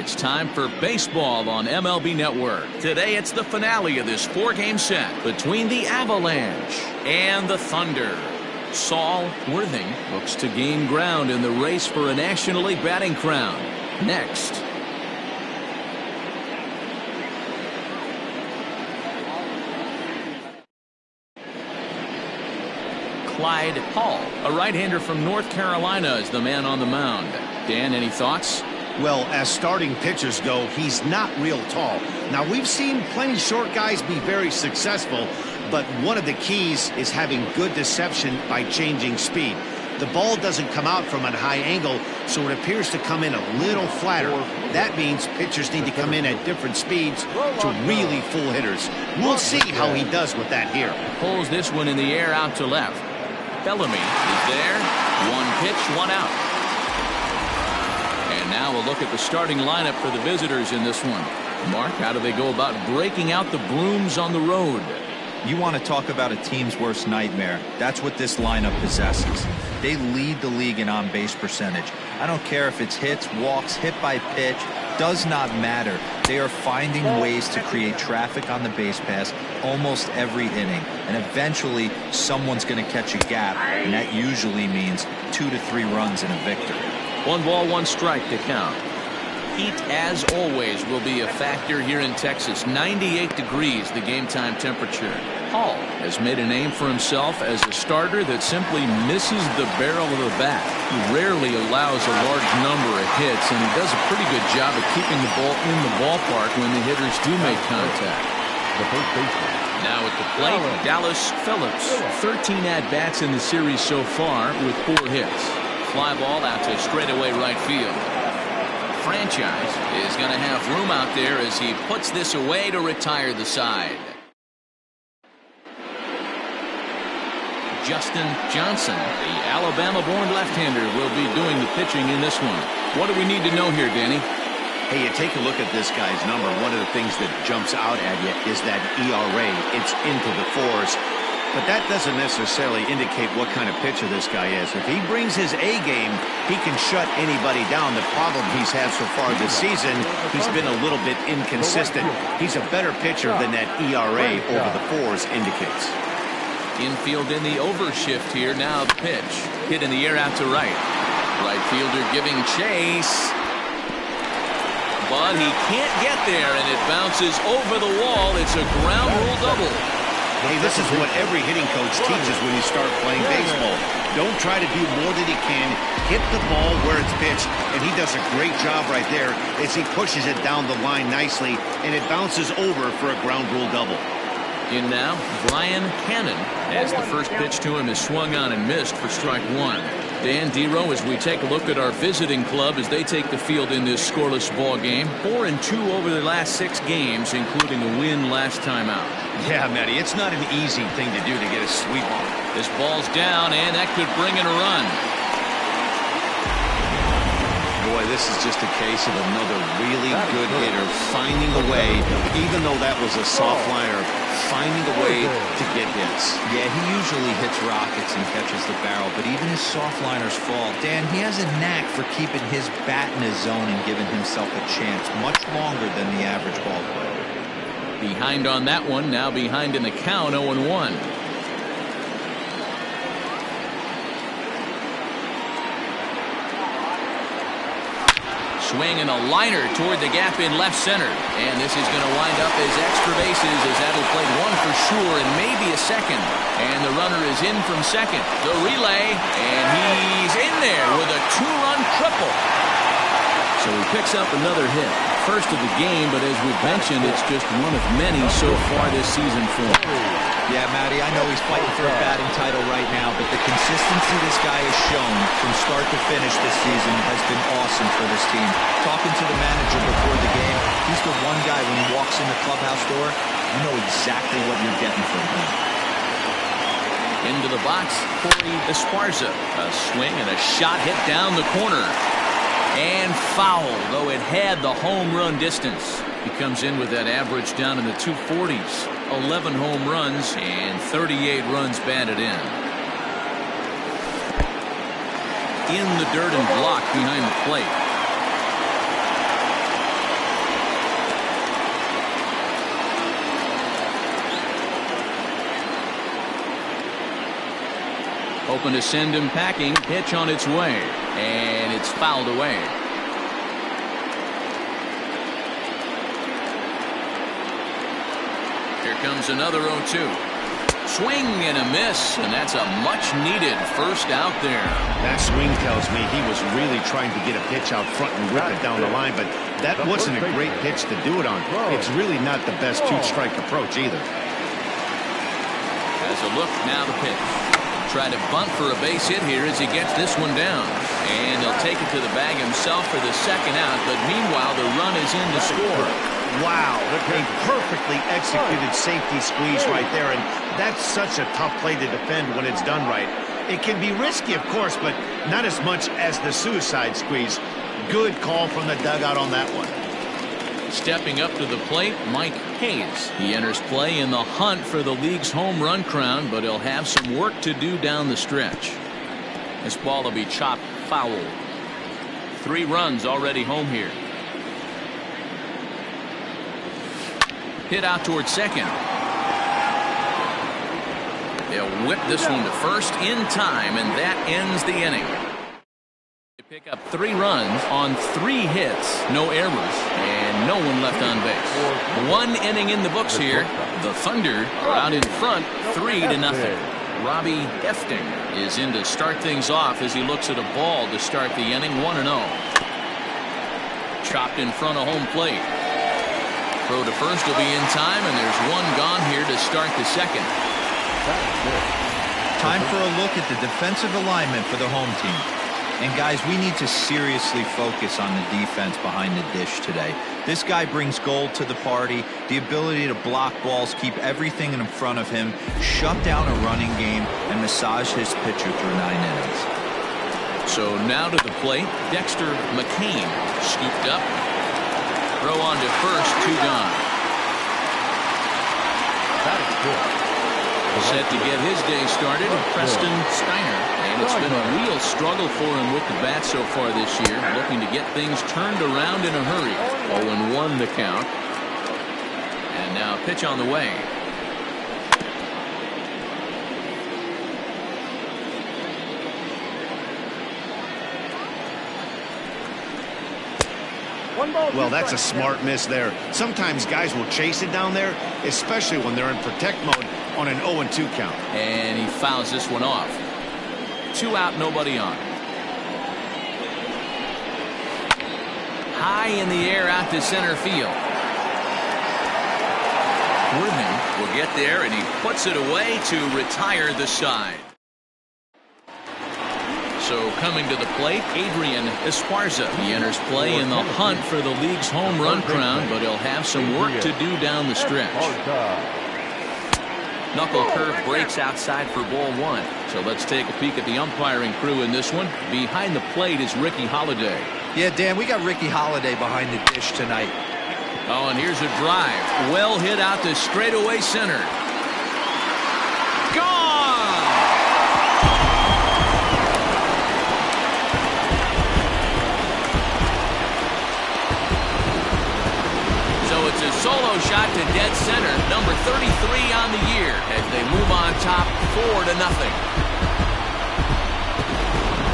It's time for baseball on MLB Network. Today it's the finale of this 4-game set between the Avalanche and the Thunder. Saul Worthing looks to gain ground in the race for a National League batting crown. Next. Clyde Hall, a right-hander from North Carolina, is the man on the mound. Dan, any thoughts? Well, as starting pitchers go, he's not real tall. Now, we've seen plenty short guys be very successful, but one of the keys is having good deception by changing speed. The ball doesn't come out from a high angle, so it appears to come in a little flatter. That means pitchers need to come in at different speeds to really fool hitters. We'll see how he does with that here. Pulls this one in the air out to left. Bellamy is there. One pitch, one out. And now we'll look at the starting lineup for the visitors in this one. Mark, how do they go about breaking out the brooms on the road? You want to talk about a team's worst nightmare. That's what this lineup possesses. They lead the league in on-base percentage. I don't care if it's hits, walks, hit by pitch. Does not matter. They are finding ways to create traffic on the base pass almost every inning. And eventually, someone's going to catch a gap, and that usually means 2 to 3 runs in a victory. 1 ball, 1 strike to count. Heat, as always, will be a factor here in Texas. 98 degrees, the game time temperature. Hall has made a name for himself as a starter that simply misses the barrel of the bat. He rarely allows a large number of hits, and he does a pretty good job of keeping the ball in the ballpark when the hitters do make contact. Now at the plate, Dallas Phillips. 13 at-bats in the series so far with 4 hits. Fly ball out to straightaway right field. Franchise is going to have room out there as he puts this away to retire the side. Justin Johnson, the Alabama-born left-hander, will be doing the pitching in this one. What do we need to know here, Danny? Hey, you take a look at this guy's number. One of the things that jumps out at you is that ERA. It's into the 4s. But that doesn't necessarily indicate what kind of pitcher this guy is. If he brings his A game, he can shut anybody down. The problem he's had so far this season, he's been a little bit inconsistent. He's a better pitcher than that ERA over the 4s indicates. Infield in the overshift here. Now the pitch. Hit in the air out to right. Right fielder giving chase. But he can't get there, and it bounces over the wall. It's a ground rule double. Hey, this is what every hitting coach teaches when you start playing baseball. Don't try to do more than he can. Hit the ball where it's pitched, and he does a great job right there as he pushes it down the line nicely, and it bounces over for a ground rule double. In now, Brian Cannon, as the first pitch to him is swung on and missed for strike 1. Dan Dero, as we take a look at our visiting club as they take the field in this scoreless ball game. 4-2 over the last 6 games, including a win last time out. Yeah, Matty, it's not an easy thing to do to get a sweep on. This ball's down, and that could bring in a run. Boy, this is just a case of another really good hitter finding a way, even though that was a soft liner, finding a way to get hits. Yeah, he usually hits rockets and catches the barrel, but even his soft liners fall. Dan, he has a knack for keeping his bat in his zone and giving himself a chance much longer than the average ball player. Behind on that one, now behind in the count, 0-1. Swing and a liner toward the gap in left center. And this is going to wind up as extra bases as that'll play 1 for sure and maybe a second. And the runner is in from second. The relay, and he's in there with a 2-run triple. So he picks up another hit. First of the game, but as we've mentioned, it's just one of many so far this season for him. Yeah, Matty, I know he's fighting for a batting title right now, but the consistency this guy has shown from start to finish this season has been awesome for this team. Talking to the manager before the game, he's the one guy when he walks in the clubhouse door, you know exactly what you're getting from him. Into the box, Corey Esparza. A swing and a shot hit down the corner. And foul, though it had the home run distance. He comes in with that average down in the 240s. 11 home runs and 38 runs batted in. In the dirt and blocked behind the plate. Hoping to send him packing. Pitch on its way. And it's fouled away. Here comes another 0-2. Swing and a miss, and that's a much-needed first out there. That swing tells me he was really trying to get a pitch out front and rip it down the line, but that wasn't a great pitch to do it on. It's really not the best two-strike approach either. As a look, now the pitch. Try to bunt for a base hit here as he gets this one down. And he'll take it to the bag himself for the second out, but meanwhile the run is in to score. Wow, a perfectly executed safety squeeze right there, and that's such a tough play to defend when it's done right. It can be risky, of course, but not as much as the suicide squeeze. Good call from the dugout on that one. Stepping up to the plate, Mike Hayes. He enters play in the hunt for the league's home run crown, but he'll have some work to do down the stretch. This ball will be chopped foul. 3 runs already home here. Hit out towards second. They'll whip this one to first in time, and that ends the inning. They pick up 3 runs on 3 hits, no errors, and no one left on base. 1 inning in the books here. The Thunder are out in front, 3-0. Robbie Hefting is in to start things off as he looks at a ball to start the inning. 1-0. Chopped in front of home plate. Throw to first will be in time, and there's 1 gone here to start the second. Time for a look at the defensive alignment for the home team. And guys, we need to seriously focus on the defense behind the dish today. This guy brings gold to the party, the ability to block balls, keep everything in front of him, shut down a running game, and massage his pitcher through 9 innings. So now to the plate, Dexter McCain scooped up. Throw on to first, 2 gone. Set to get his day started, Preston Steiner. And it's been a real struggle for him with the bat so far this year, looking to get things turned around in a hurry. 0-1 the count. And now pitch on the way. Well, that's a smart miss there. Sometimes guys will chase it down there, especially when they're in protect mode on an 0-2 count. And he fouls this one off. 2 out, nobody on. High in the air out to center field. Worthing will get there, and he puts it away to retire the side. So coming to the plate, Adrian Esparza. He enters play in the hunt for the league's home run crown, but he'll have some work to do down the stretch. Knuckle curve breaks outside for ball 1. So let's take a peek at the umpiring crew in this one. Behind the plate is Ricky Holiday. Yeah, Dan, we got Ricky Holiday behind the dish tonight. Oh, and here's a drive. Well hit out to straightaway center. It's a solo shot to dead center, number 33 on the year, as they move on top 4-0.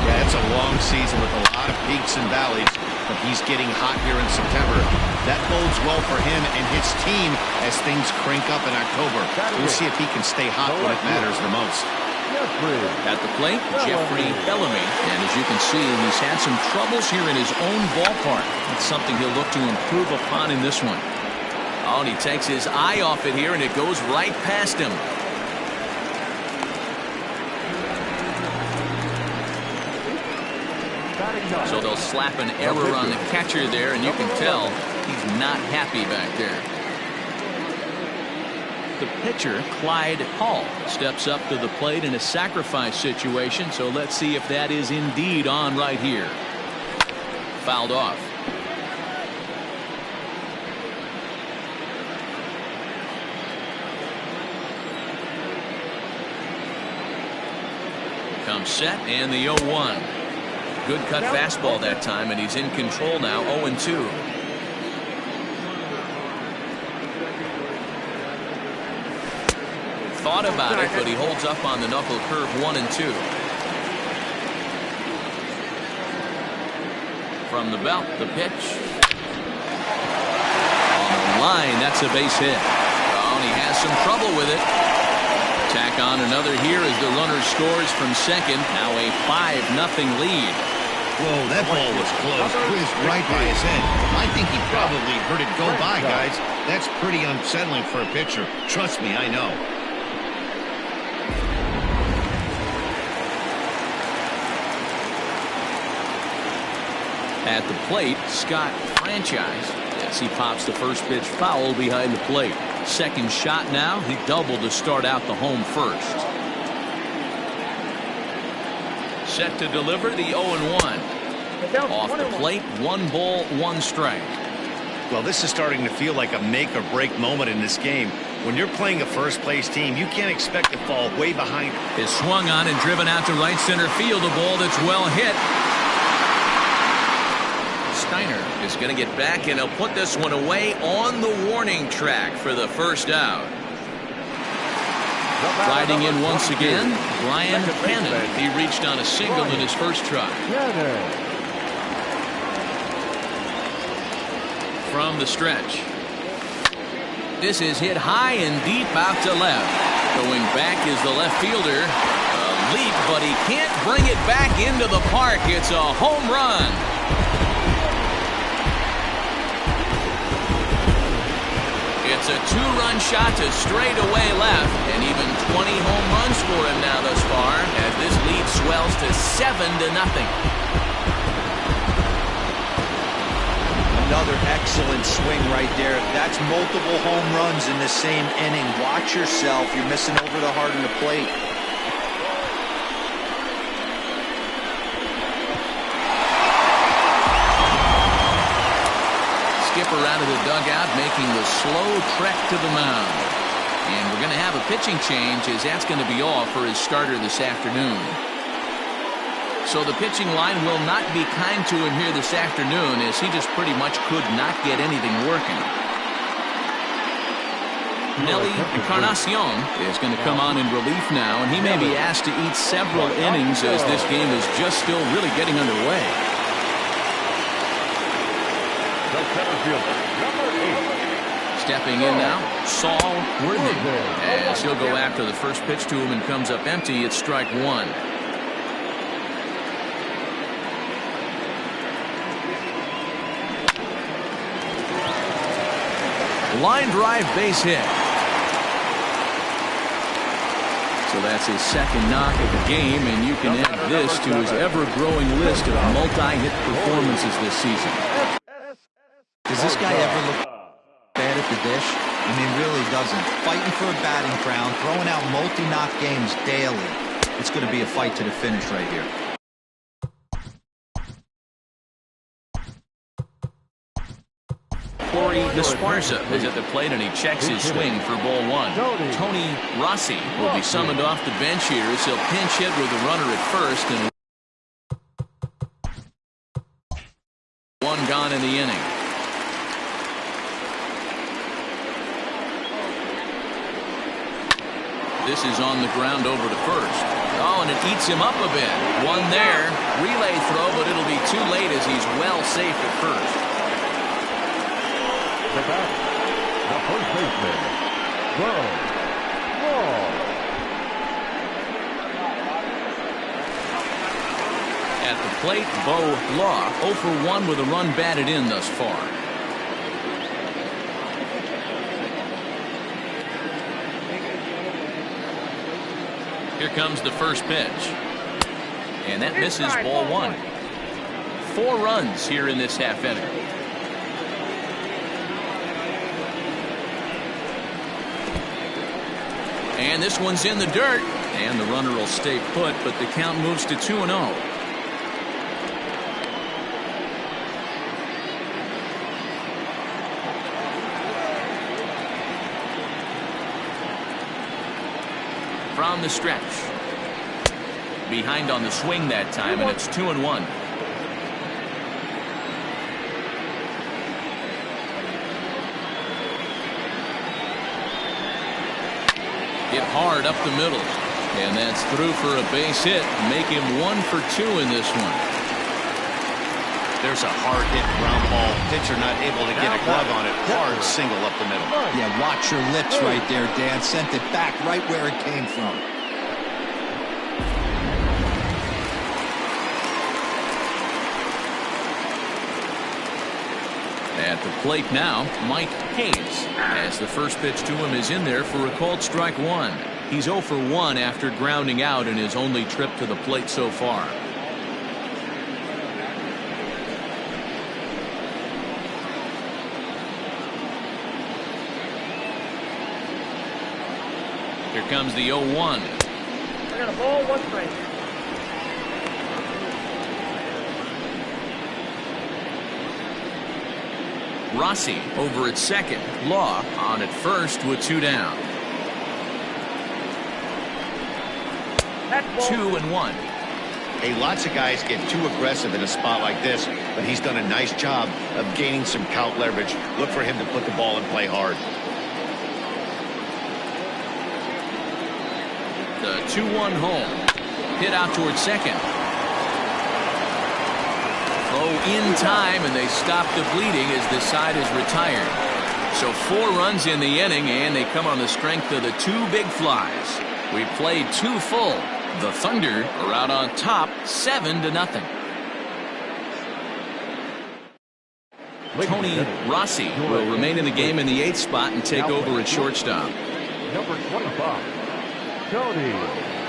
Yeah, it's a long season with a lot of peaks and valleys, but he's getting hot here in September. That bodes well for him and his team as things crank up in October. We'll see if he can stay hot when it matters the most. At the plate, Jeffrey Bellamy, and as you can see, he's had some troubles here in his own ballpark. That's something he'll look to improve upon in this one. Oh, and he takes his eye off it here, and it goes right past him. So they'll slap an error on the catcher there, and you can tell he's not happy back there. The pitcher, Clyde Hall, steps up to the plate in a sacrifice situation, so let's see if that is indeed on right here. Fouled off. Comes set, and the 0-1. Good cut fastball that time, and he's in control now, 0-2. Thought about it, but he holds up on the knuckle curve, 1-2. From the belt, the pitch. On the line, that's a base hit. Oh, and he has some trouble with it. Tack on another here as the runner scores from second. Now a 5-0 lead. Whoa, that ball was close. Whizzed right by his head. I think he probably heard it go by, guys. That's pretty unsettling for a pitcher. Trust me, I know. At the plate, Scott Franchise as he pops the first pitch foul behind the plate. Second shot now. He doubled to start out the home first. Set to deliver the 0-1. Off the plate, 1 ball, 1 strike. Well, this is starting to feel like a make or break moment in this game. When you're playing a first place team, you can't expect to fall way behind. Is swung on and driven out to right center field. A ball that's well hit. Steiner is going to get back, and he'll put this one away on the warning track for the first out. Riding in once again, Brian Cannon. He reached on a single in his first try. From the stretch. This is hit high and deep out to left. Going back is the left fielder. A leap, but he can't bring it back into the park. It's a home run. It's a 2-run shot to straightaway left, and even 20 home runs for him now thus far, as this lead swells to 7-0. Another excellent swing right there. That's multiple home runs in the same inning. Watch yourself. You're missing over the heart of the plate. Skipper out of the dugout, making the slow trek to the mound. And we're going to have a pitching change, as that's going to be off for his starter this afternoon. So the pitching line will not be kind to him here this afternoon, as he just pretty much could not get anything working. Nelly Encarnacion is going to come on in relief now, and he may be asked to eat several innings as this game is just still really getting underway. Stepping in now, Saul Worthing, as he'll go after the first pitch to him and comes up empty. It's strike 1. Line drive, base hit. So that's his second knock of the game, and you can add this to his ever-growing list of multi-hit performances this season. Does this guy ever look bad at the dish? I mean, really doesn't. Fighting for a batting crown, throwing out multi-knock games daily. It's going to be a fight to the finish right here. Corey Esparza is at the plate, and he checks his swing for ball 1. Tony Rossi will be summoned off the bench here as he'll pinch hit with the runner at first, and 1 gone in the inning. This is on the ground over to first. Oh, and it eats him up a bit. 1 there. Relay throw, but it'll be too late as he's well safe at first. The first baseman, Bo Law. At the plate, Bo Law, 0 for 1 with a run batted in thus far. Here comes the first pitch. And that misses ball 1. 4 runs here in this half inning. And this one's in the dirt, and the runner will stay put, but the count moves to 2-0. From the stretch. Behind on the swing that time, and it's 2-1. Hit hard up the middle, and that's through for a base hit. Make him 1 for 2 in this one. There's a hard-hit ground ball. Pitcher not able to get a glove on it. Hard single up the middle. Yeah, watch your lips right there, Dan. Sent it back right where it came from. At the plate now, Mike Hayes, as the first pitch to him is in there for a called strike one. He's 0 for 1 after grounding out in his only trip to the plate so far. Here comes the 0-1. I got a ball, 1 strike. Rossi over at second. Law on at first with 2 down. 2-1. Hey, lots of guys get too aggressive in a spot like this, but he's done a nice job of gaining some count leverage. Look for him to put the ball and play hard. The 2-1 home. Hit out towards second. In time, and they stop the bleeding as this side is retired. So 4 runs in the inning, and they come on the strength of the 2 big flies. We played 2 full. The Thunder are out on top 7-0. Tony Rossi will remain in the game in the 8th spot and take over at shortstop. Number 25, Tony.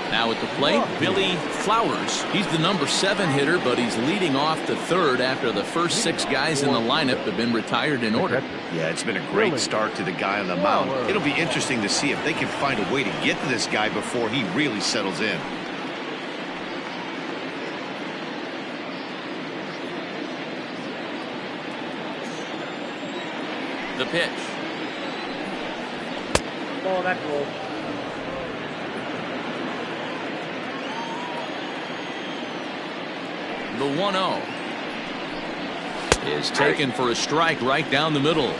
Now at the plate, Billy Flowers. He's the number 7 hitter, but he's leading off the 3rd after the first 6 guys in the lineup have been retired in order. Yeah, it's been a great start to the guy on the mound. It'll be interesting to see if they can find a way to get to this guy before he really settles in. The pitch. Ball, that's roll. The 1-0 is taken for a strike right down the middle.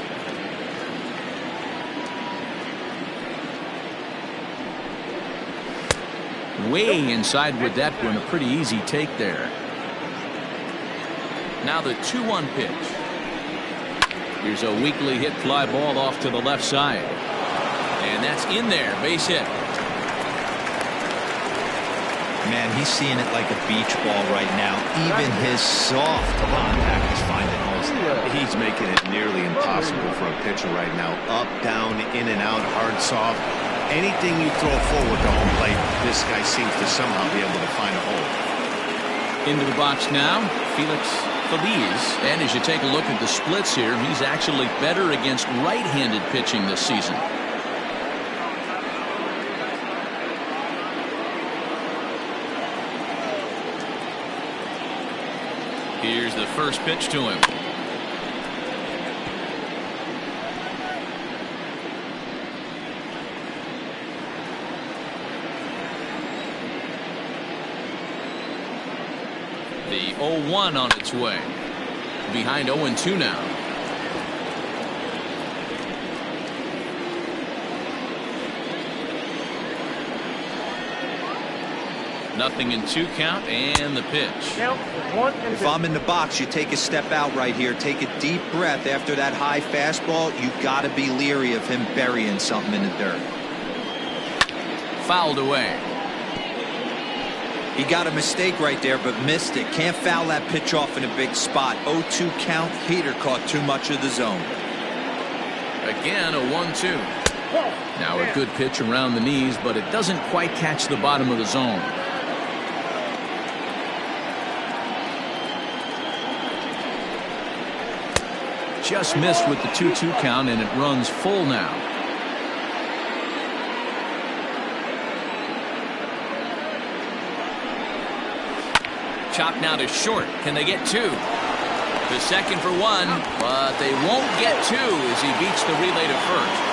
Way inside with that one. A pretty easy take there. Now the 2-1 pitch. Here's a weakly hit fly ball off to the left side. And that's in there. Base hit. Man, he's seeing it like a beach ball right now. Even his soft contact is finding holes. He's making it nearly impossible for a pitcher right now. Up, down, in and out, hard, soft. Anything you throw forward to home plate, this guy seems to somehow be able to find a hole. Into the box now, Felix Feliz. And as you take a look at the splits here, he's actually better against right-handed pitching this season. Here's the first pitch to him. The 0-1 on its way. Behind 0-2 now. Nothing in 2 count, and the pitch. If I'm in the box, you take a step out right here, take a deep breath after that high fastball. You got to be leery of him burying something in the dirt. Fouled away. He got a mistake right there, but missed it. Can't foul that pitch off in a big spot. 0-2 count. Heater caught too much of the zone. Again, a 1-2. Now a good pitch around the knees, but it doesn't quite catch the bottom of the zone. Just missed with the 2-2 count, and it runs full now. Chop now to short. Can they get 2? The second for 1, but they won't get 2 as he beats the relay to first.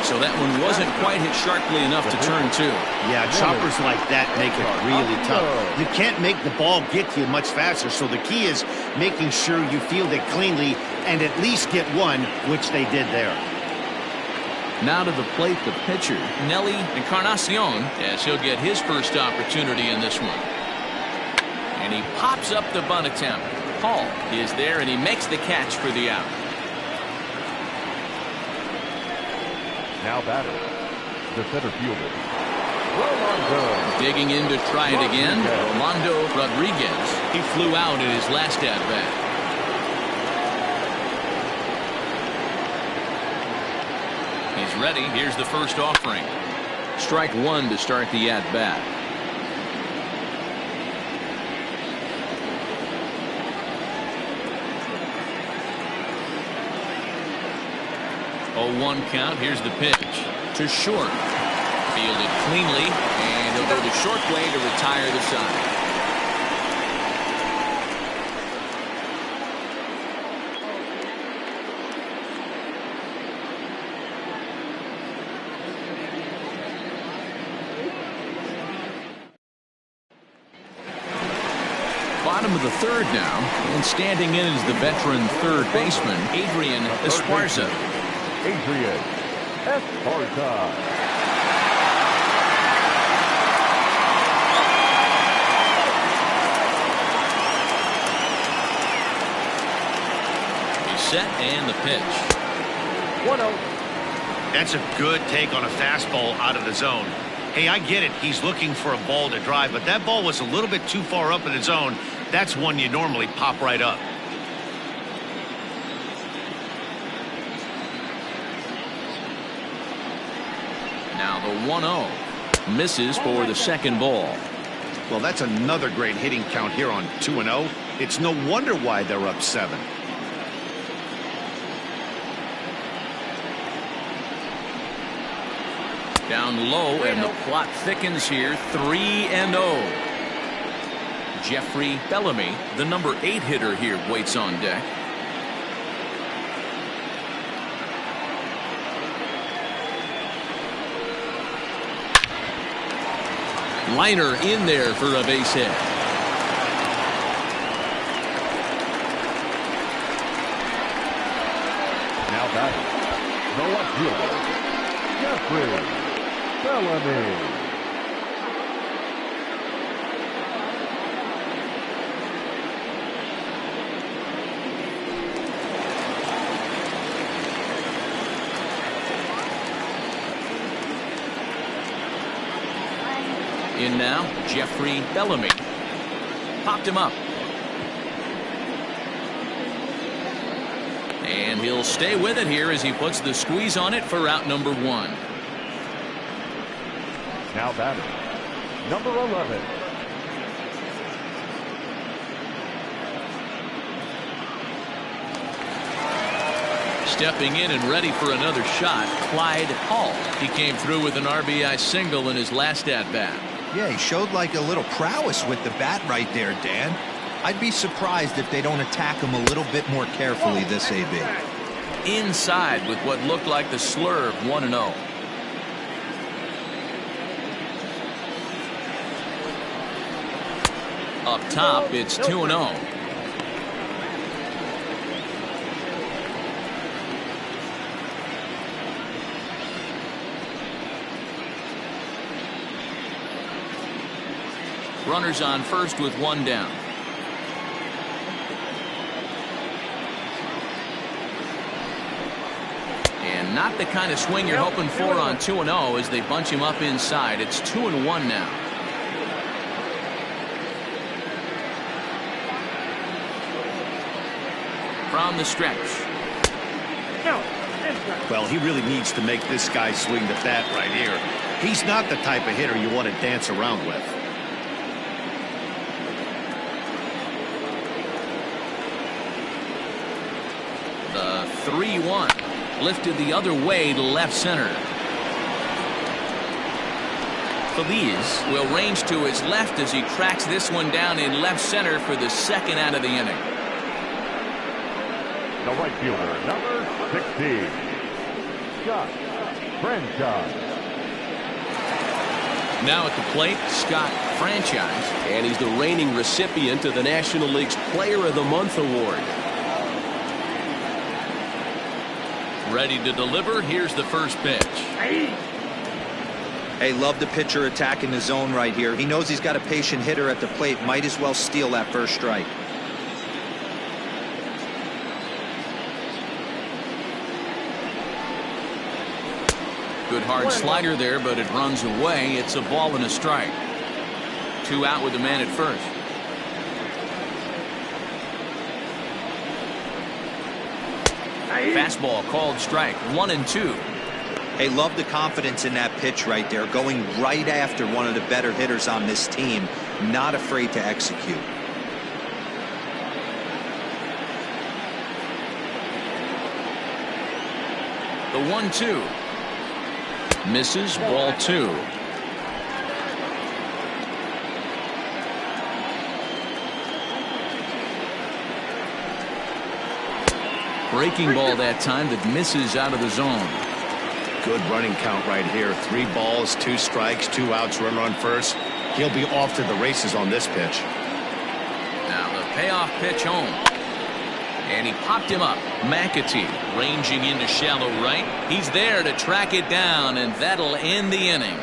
So that one wasn't quite hit sharply enough to turn 2. Yeah, choppers like that make it really tough. You can't make the ball get to you much faster, so the key is making sure you field it cleanly and at least get 1, which they did there. Now to the plate, the pitcher, Nelly Encarnacion, as he'll get his first opportunity in this one. And he pops up the bunt attempt. Hall is there, and he makes the catch for the out. Now batter, the center fielder, Rolando. Digging in to try it again, Rolando Rodriguez. He flew out in his last at-bat. He's ready. Here's the first offering. Strike one to start the at-bat. 0-1 count. Here's the pitch to short. Fielded cleanly, and he'll go the short way to retire the side. Bottom of the third now, and standing in is the veteran third baseman, Adrian Esparza. Adrian Esparza. He's set, and the pitch. 1-0. That's a good take on a fastball out of the zone. Hey, I get it. He's looking for a ball to drive, but that ball was a little bit too far up in the zone. That's one you normally pop right up. Now the 1-0 misses for the second ball. Well, that's another great hitting count here on 2-0. It's no wonder why they're up 7. Down low, and the plot thickens here. 3-0. Jeffrey Bellamy, the number 8 hitter here, waits on deck. Liner in there for a base hit. Now batting, the left fielder, Jeffrey Bellamy. In now, Jeffrey Bellamy. Popped him up. And he'll stay with it here as he puts the squeeze on it for out number 1. Now batting, number 11. Stepping in and ready for another shot, Clyde Hall. He came through with an RBI single in his last at-bat. Yeah, he showed like a little prowess with the bat right there, Dan. I'd be surprised if they don't attack him a little bit more carefully this AB. Inside with what looked like the slurve, 1-0. Up top, it's 2-0. Runners on first with 1 down. And not the kind of swing you're hoping for on 2-0 as they bunch him up inside. It's 2-1 now. From the stretch. Well, he really needs to make this guy swing the bat right here. He's not the type of hitter you want to dance around with. The 3-1 lifted the other way to left center. Feliz will range to his left as he tracks this one down in left center for the second out of the inning. The right fielder, number 16, Scott Franchise. Now at the plate, Scott Franchise. And he's the reigning recipient of the National League's Player of the Month award. Ready to deliver. Here's the first pitch. Hey, love the pitcher attacking the zone right here. He knows he's got a patient hitter at the plate. Might as well steal that first strike. Good hard slider there, but it runs away. It's a ball and a strike. 2 out with the man at first. Fastball called strike. 1-2. Hey, love the confidence in that pitch right there. Going right after one of the better hitters on this team. Not afraid to execute. The 1-2. Misses. Ball 2. Breaking ball that time that misses out of the zone. Good running count right here. 3 balls, 2 strikes, 2 outs, runner on first. He'll be off to the races on this pitch. Now the payoff pitch home. And he popped him up. McAtee ranging into shallow right. He's there to track it down, and that'll end the inning.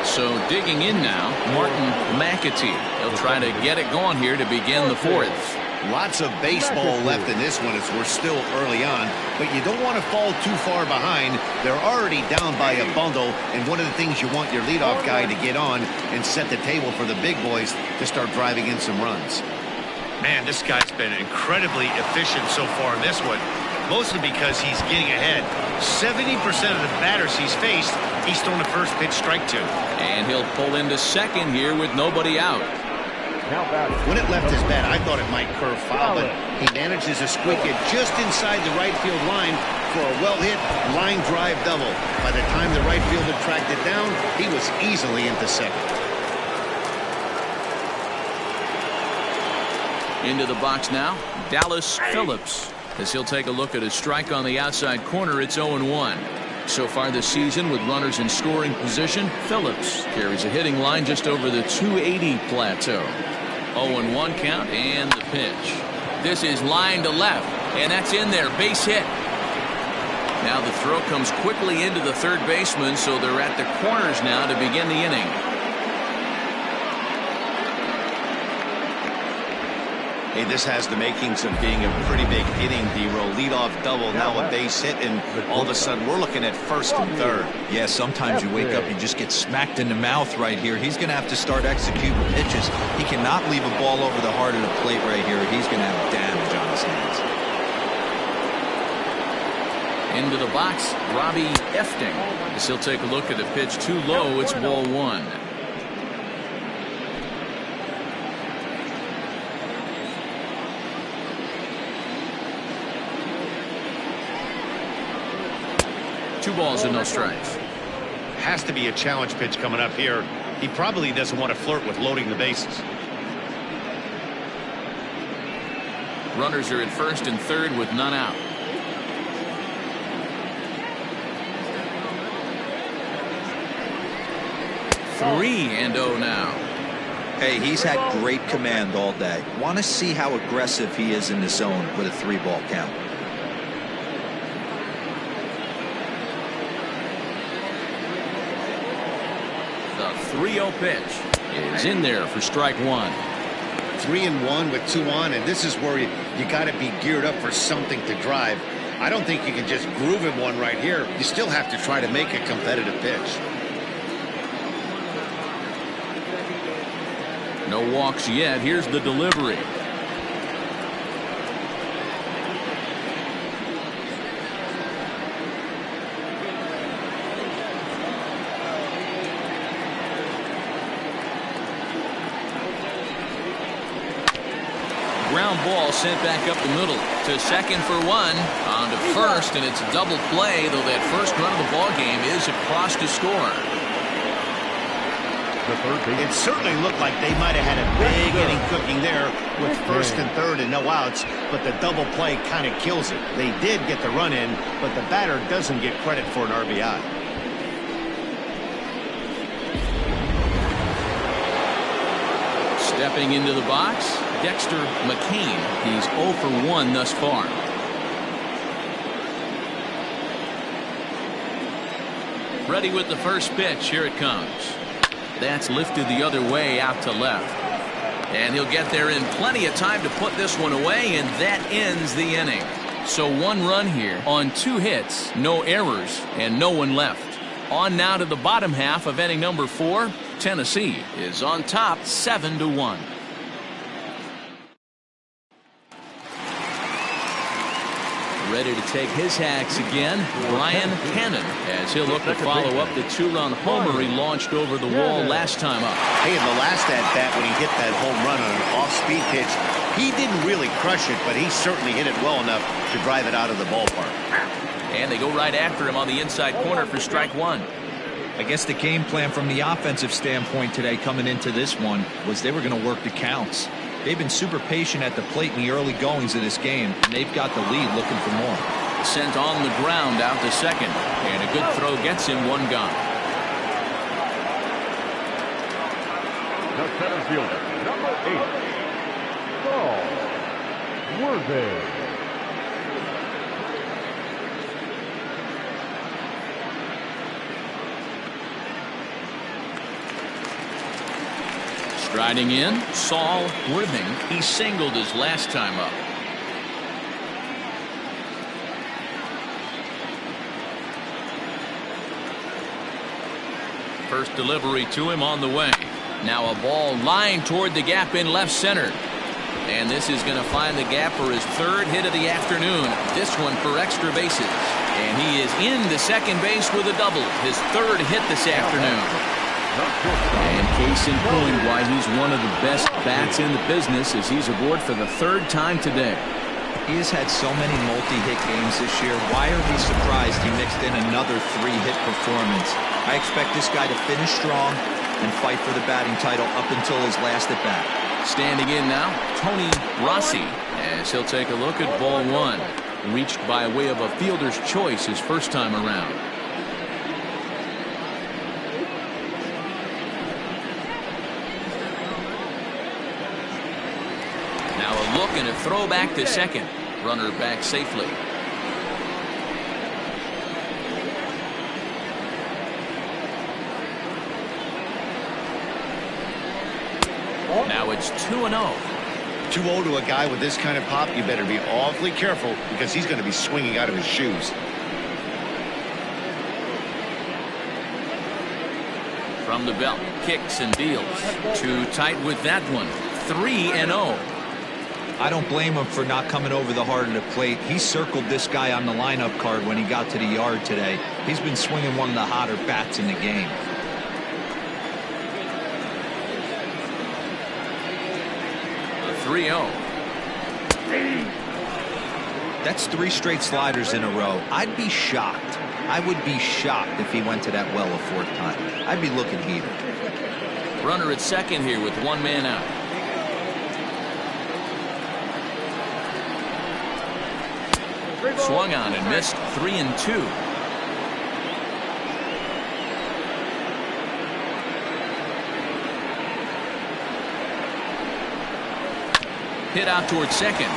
So digging in now, Martin McAtee. He'll try to get it going here to begin the 4th. Lots of baseball left in this one as we're still early on, but you don't want to fall too far behind. They're already down by a bundle, and one of the things you want your leadoff guy to get on and set the table for the big boys to start driving in some runs. Man, this guy's been incredibly efficient so far in this one, mostly because he's getting ahead. 70% of the batters he's faced, he's thrown the first pitch strike to. And he'll pull into second here with nobody out. When it left his bat, I thought it might curve foul, but he manages to squeak it just inside the right field line for a well-hit line drive double. By the time the right fielder tracked it down, he was easily into second. Into the box now, Dallas Phillips. As he'll take a look at a strike on the outside corner, it's 0-1. So far this season with runners in scoring position, Phillips carries a hitting line just over the 280 plateau. 0-1 count and the pitch. This is line to left, and that's in there. Base hit. Now the throw comes quickly into the third baseman, so they're at the corners now to begin the inning. Hey, this has the makings of being a pretty big inning, D-Row. Leadoff double, now a base hit, and all of a sudden we're looking at first and third. Yeah, sometimes you wake up, you just get smacked in the mouth right here. He's going to have to start executing pitches. He cannot leave a ball over the heart of the plate right here. He's going to have damage on his hands. Into the box, Robbie Efting. As he'll take a look at a pitch too low, it's ball 1. Two balls and no strikes. Has to be a challenge pitch coming up here. He probably doesn't want to flirt with loading the bases. Runners are at first and third with none out. 3-0 now. Hey, he's had great command all day. Want to see how aggressive he is in the zone with a 3-ball count. The 3-0 pitch is in there for strike 1. 3-1 with 2 on, and this is where you got to be geared up for something to drive. I don't think you can just groove him one right here. You still have to try to make a competitive pitch. No walks yet. Here's the delivery. Ground ball sent back up the middle to second for 1. On to first, and it's a double play, though that first run of the ball game is across to score. It certainly looked like they might have had a big inning cooking there with first and third and no outs, but the double play kind of kills it. They did get the run in, but the batter doesn't get credit for an RBI. Stepping into the box, Dexter McCain. He's 0 for 1 thus far. Ready with the first pitch. Here it comes. That's lifted the other way out to left. And he'll get there in plenty of time to put this one away, and that ends the inning. So 1 run here on 2 hits, no errors, and no one left. On now to the bottom half of inning number 4. Tennessee is on top 7-1. Ready to take his hacks again, Brian Cannon, as he'll look to follow up the 2-run homer he launched over the wall last time up. Hey, in the last at-bat when he hit that home run on an off-speed pitch, he didn't really crush it, but he certainly hit it well enough to drive it out of the ballpark. And they go right after him on the inside corner for strike 1. I guess the game plan from the offensive standpoint today coming into this one was they were going to work the counts. They've been super patient at the plate in the early goings of this game, and they've got the lead looking for more. Sent on the ground out to second, and a good throw gets him 1 gone. The center fielder, number 8, Saul Worthy. Striding in, Saul Worthing. He singled his last time up. First delivery to him on the way. Now a ball lined toward the gap in left center. And this is going to find the gap for his 3rd hit of the afternoon. This one for extra bases. And he is into second base with a double. His 3rd hit this afternoon. And case in point why he's one of the best bats in the business as he's aboard for the 3rd time today. He has had so many multi-hit games this year. Why are we surprised he mixed in another 3-hit performance? I expect this guy to finish strong and fight for the batting title up until his last at-bat. Standing in now, Tony Rossi, as he'll take a look at ball 1. Reached by way of a fielder's choice his first time around. Now a look and a throw back to second. Runner back safely. Now it's 2-0. 2-0 to a guy with this kind of pop, you better be awfully careful because he's going to be swinging out of his shoes. From the belt, kicks and deals. Too tight with that one. 3-0. I don't blame him for not coming over the heart of the plate. He circled this guy on the lineup card when he got to the yard today. He's been swinging one of the hotter bats in the game. The 3-0. That's 3 straight sliders in a row. I'd be shocked. I would be shocked if he went to that well a 4th time. I'd be looking heated. Runner at second here with 1 man out. Swung on and missed. 3-2. Hit out towards second.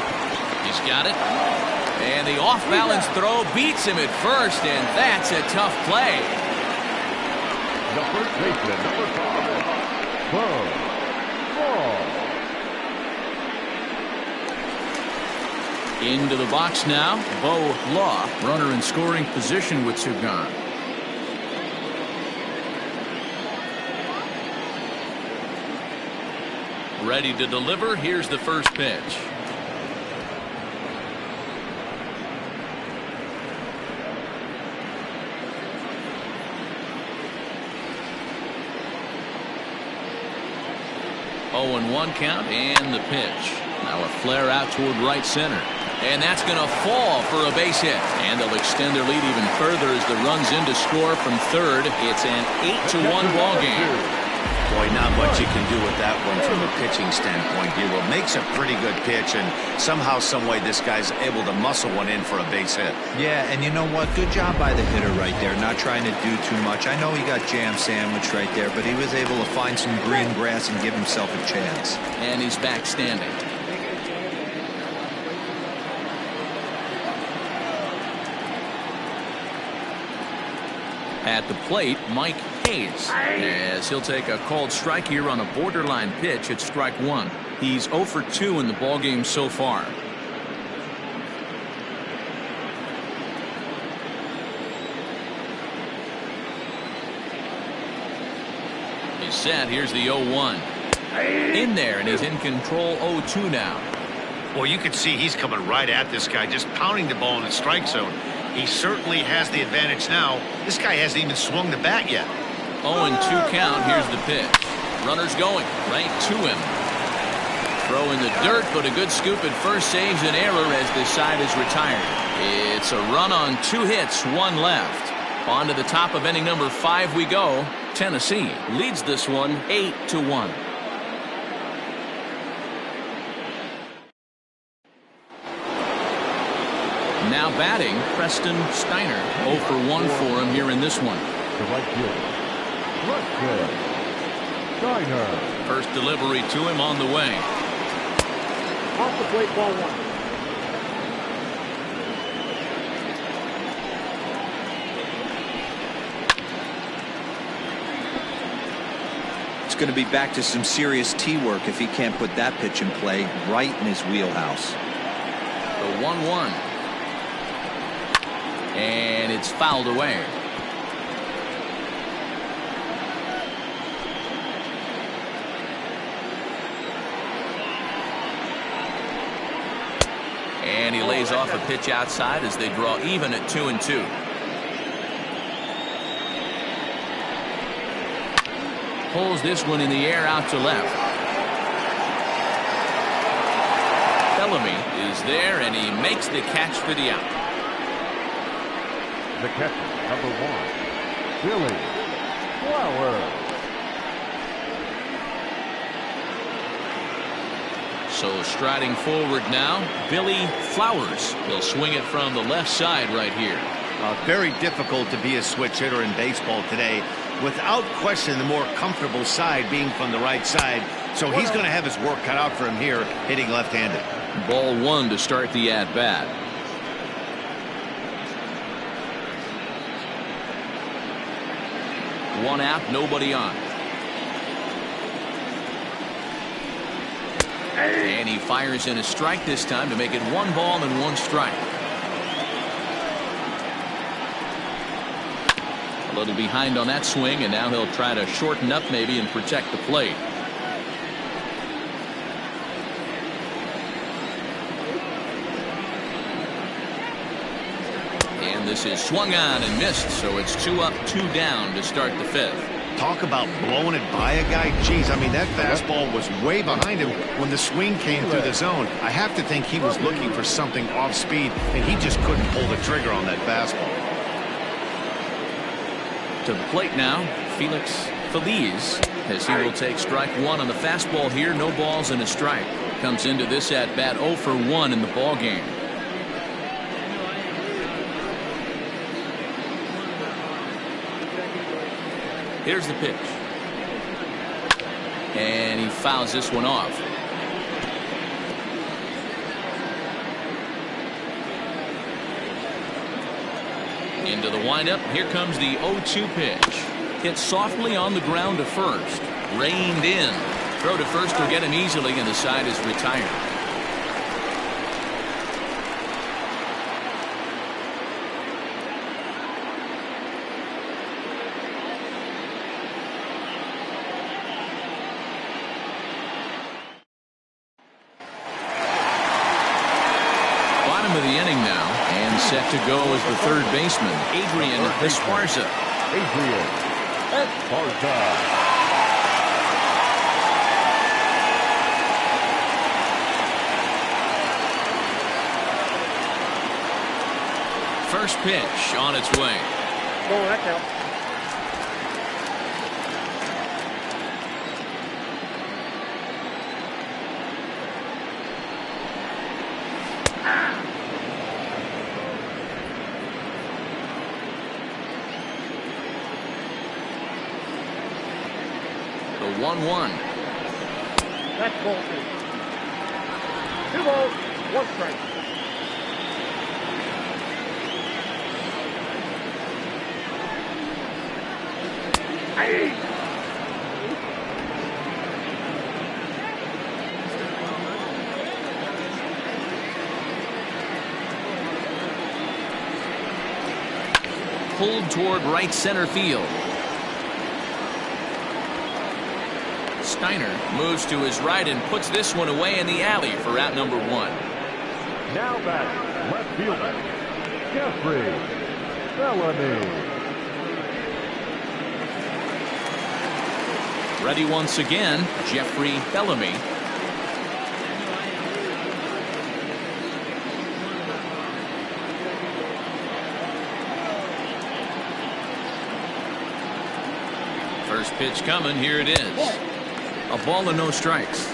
He's got it. And the off-balance throw beats him at first, and that's a tough play. The first baseman, number 5, Bo Law. Into the box now, Bo Law. Runner in scoring position with 2 gone. Ready to deliver. Here's the first pitch. Oh, and 1 count, and the pitch. Now a flare out toward right center. And that's going to fall for a base hit. And they'll extend their lead even further as the run's in to score from 3rd. It's an 8-1 ball game. Boy, not much you can do with that one from a pitching standpoint. He makes a pretty good pitch, and somehow, some way, this guy's able to muscle one in for a base hit. Yeah, and you know what? Good job by the hitter right there, not trying to do too much. I know he got jam sandwiched right there, but he was able to find some green grass and give himself a chance. And he's back standing. At the plate, Mike Hayes, as he'll take a called strike here on a borderline pitch at strike one. He's 0 for 2 in the ballgame so far. He's set. Here's the 0-1. In there, and he's in control 0-2 now. Well, you can see he's coming right at this guy, just pounding the ball in the strike zone. He certainly has the advantage now. This guy hasn't even swung the bat yet. 0-2 count. Here's the pitch. Runner's going right to him. Throw in the dirt, but a good scoop at first saves an error as this side is retired. It's a run on 2 hits, 1 left. On to the top of inning number 5 we go. Tennessee leads this one 8-1. Now batting, Preston Steiner. 0 for 1 for him here in this one. The right fielder, Preston Steiner. First delivery to him on the way. Off the plate, ball 1. It's going to be back to some serious tee work if he can't put that pitch in play right in his wheelhouse. The 1-1. And it's fouled away. And he lays off a pitch outside as they draw even at 2-2. Pulls this one in the air out to left. Bellamy is there, and he makes the catch for the out. The catcher, number 1, Billy Flowers. So striding forward now, Billy Flowers. He'll swing it from the left side right here. Very difficult to be a switch hitter in baseball today. Without question, the more comfortable side being from the right side. So he's going to have his work cut out for him here, hitting left-handed. Ball 1 to start the at-bat. One out, nobody on. And he fires in a strike this time to make it 1 ball and 1 strike. A little behind on that swing, and now he'll try to shorten up maybe and protect the plate. And this is swung on and missed, so it's 2 up, 2 down to start the 5th. Talk about blowing it by a guy. Jeez, I mean, that fastball was way behind him when the swing came through the zone. I have to think he was looking for something off speed, and he just couldn't pull the trigger on that fastball. To the plate now, Felix Feliz, as he will take strike 1 on the fastball here. No balls and a strike. Comes into this at bat 0 for 1 in the ball game. Here's the pitch. And he fouls this one off. Into the windup. Here comes the 0-2 pitch. Hit softly on the ground to first. Reined in. Throw to first will get him easily, and the side is retired. Bottom of the inning now, and set to go as the third baseman, Adrian Esparza. Adrian Esparza. First pitch on its way. Oh, that counts. The 1-1. That's ball 2. 2 balls, 1 strike. Pulled toward right center field. Steiner moves to his right and puts this one away in the alley for out number 1. Now back, left fielder, Jeffrey Bellamy. Ready once again, Jeffrey Bellamy. First pitch coming, here it is. A ball and no strikes.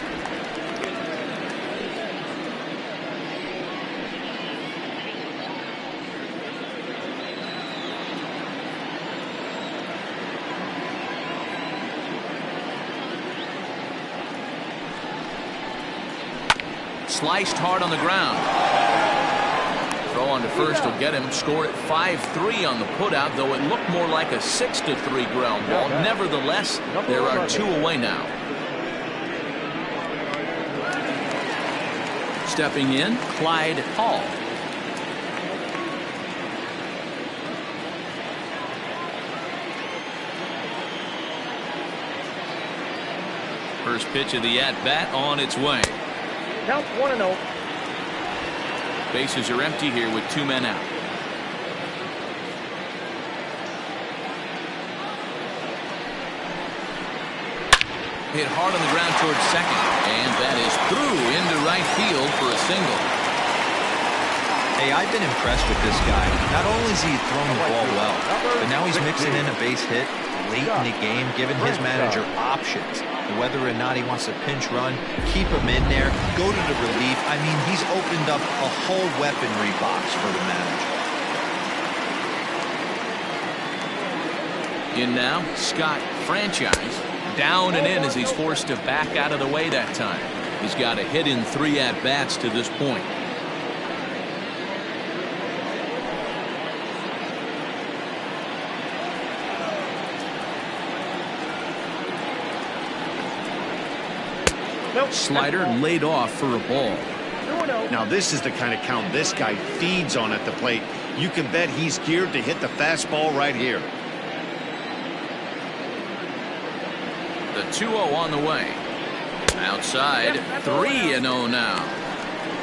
Sliced hard on the ground. Throw on to first will get him. Scored at 5-3 on the putout, though it looked more like a 6-3 ground ball. Nevertheless, there are 2 away now. Stepping in, Clyde Hall. First pitch of the at-bat on its way. Count 1-0. Bases are empty here with 2 men out. Hit hard on the ground towards second, and that is through into right field for a single. Hey, I've been impressed with this guy. Not only is he throwing the ball well, but now he's mixing in a base hit late in the game, giving his manager options. Whether or not he wants to pinch run, keep him in there, go to the relief. I mean, he's opened up a whole weaponry box for the manager. In now, Scott Franchise. Down and in as he's forced to back out of the way that time. He's got a hit in 3 at-bats to this point. Slider laid off for a ball. Now this is the kind of count this guy feeds on at the plate. You can bet he's geared to hit the fastball right here. The 2-0 on the way. Outside, 3-0 now.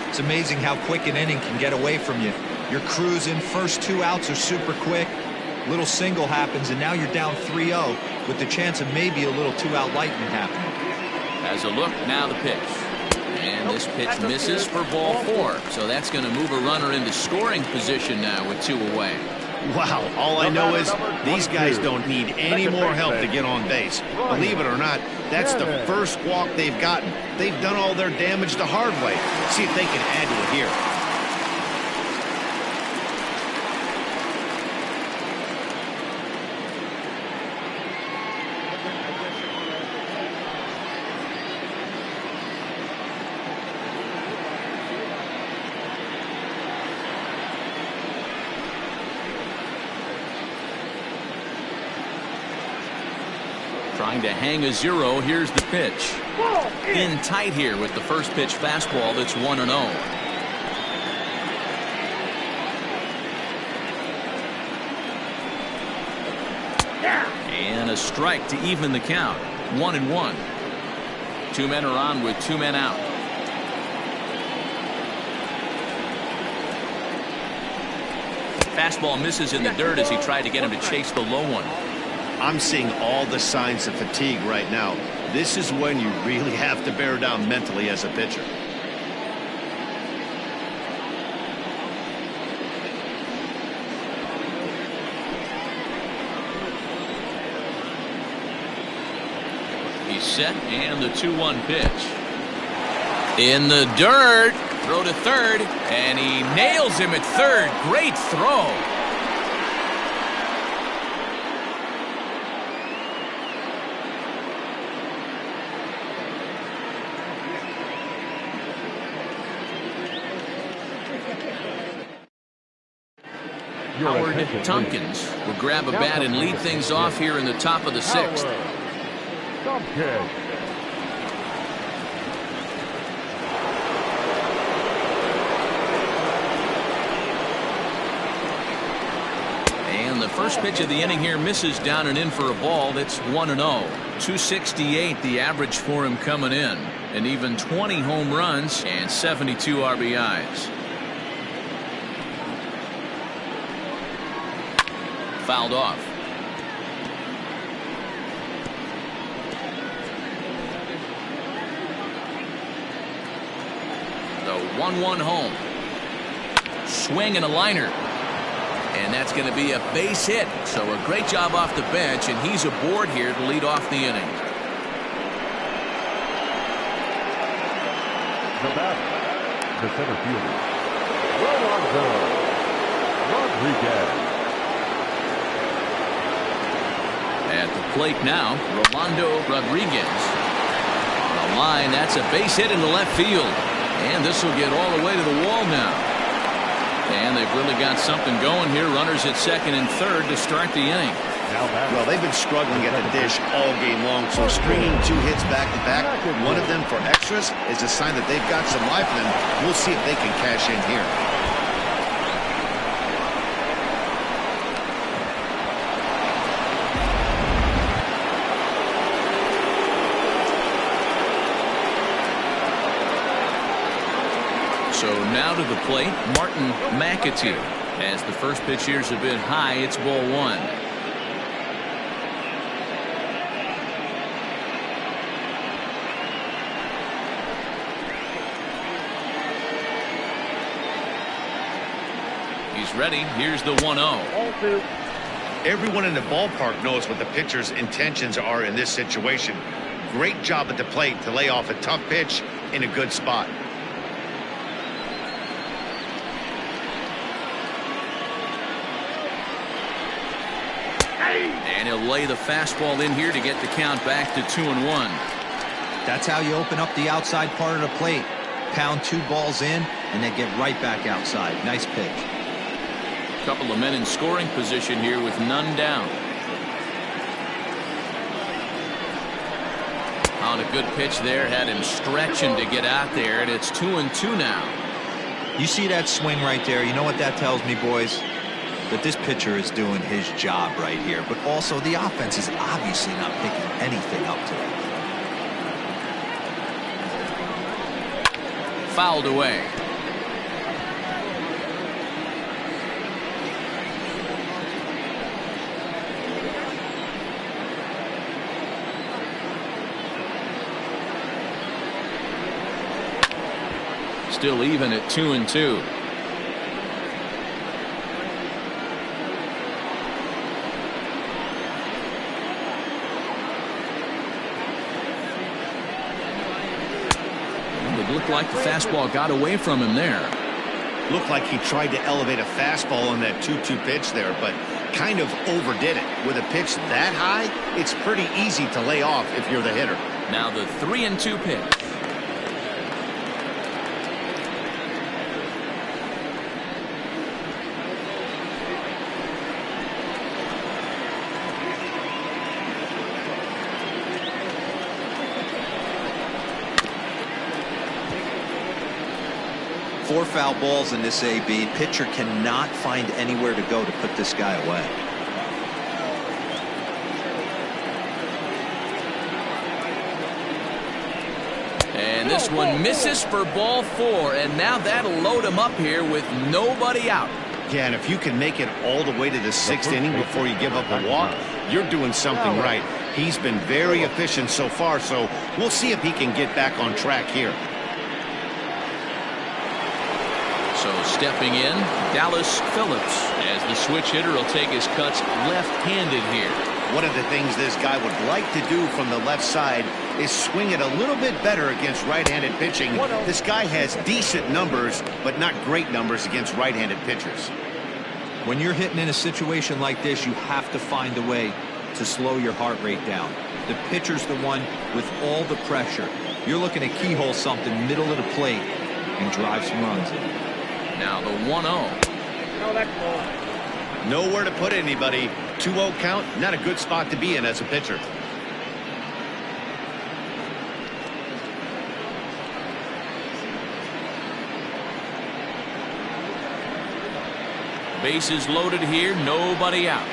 It's amazing how quick an inning can get away from you. You're cruising, first 2 outs are super quick. Little single happens, and now you're down 3-0 with the chance of maybe a little 2-out lightning happening. As a look, now the pitch. And this pitch misses for ball 4. So that's going to move a runner into scoring position now with 2 away. Wow, all I know is these guys don't need any more help to get on base. Believe it or not, that's the first walk they've gotten. They've done all their damage the hard way. See if they can add to it here. Trying to hang a 0. Here's the pitch. In tight here with the first pitch fastball that's 1-0. And a strike to even the count. 1-1. 2 men are on with 2 men out. Fastball misses in the dirt as he tried to get him to chase the low one. I'm seeing all the signs of fatigue right now. This is when you really have to bear down mentally as a pitcher. He's set, and the 2-1 pitch. In the dirt. Throw to third, and he nails him at third. Great throw. Howard Tompkins will grab a bat and lead things off here in the top of the sixth. And the first pitch of the inning here misses down and in for a ball. That's 1-0. 268 the average for him coming in. And even 20 home runs and 72 RBIs. Fouled off. The 1-1 home. Swing and a liner. And that's going to be a base hit. So a great job off the bench, and he's aboard here to lead off the inning. The bat, the center fielder, Rolando Rodriguez. At the plate now, Rolando Rodriguez. The line, that's a base hit into left field. And this will get all the way to the wall now. And they've really got something going here. Runners at second and third to start the inning. Well, they've been struggling at the dish all game long, so stringing 2 hits back-to-back, one of them for extras, is a sign that they've got some life in them. We'll see if they can cash in here. So now to the plate, Martin McAtee. As the first pitch here's a bit high, it's ball 1. He's ready. Here's the 1-0. Everyone in the ballpark knows what the pitcher's intentions are in this situation. Great job at the plate to lay off a tough pitch in a good spot. And he'll lay the fastball in here to get the count back to 2-1. That's how you open up the outside part of the plate. Pound 2 balls in and then get right back outside. Nice pitch. Couple of men in scoring position here with none down. On a good pitch there, had him stretching to get out there, and it's 2-2 now. You see that swing right there? You know what that tells me, boys? That this pitcher is doing his job right here, but also the offense is obviously not picking anything up today. Fouled away. Still even at 2-2. Looked like the fastball got away from him there. Looked like he tried to elevate a fastball on that 2-2 pitch there, but kind of overdid it. With a pitch that high, it's pretty easy to lay off if you're the hitter. Now the 3-2 pitch. Four foul balls in this AB. Pitcher cannot find anywhere to go to put this guy away. And this one misses for ball 4, and now that'll load him up here with nobody out. Yeah, and if you can make it all the way to the 6th inning before you give up a walk, you're doing something right. He's been very efficient so far, so we'll see if he can get back on track here. So stepping in, Dallas Phillips, as the switch hitter will take his cuts left-handed here. One of the things this guy would like to do from the left side is swing it a little bit better against right-handed pitching. This guy has decent numbers, but not great numbers against right-handed pitchers. When you're hitting in a situation like this, you have to find a way to slow your heart rate down. The pitcher's the one with all the pressure. You're looking to keyhole something middle of the plate and drive some runs in. Now the 1-0. No, that's ball. Nowhere to put anybody. 2-0 count, not a good spot to be in as a pitcher. Bases loaded here, nobody out.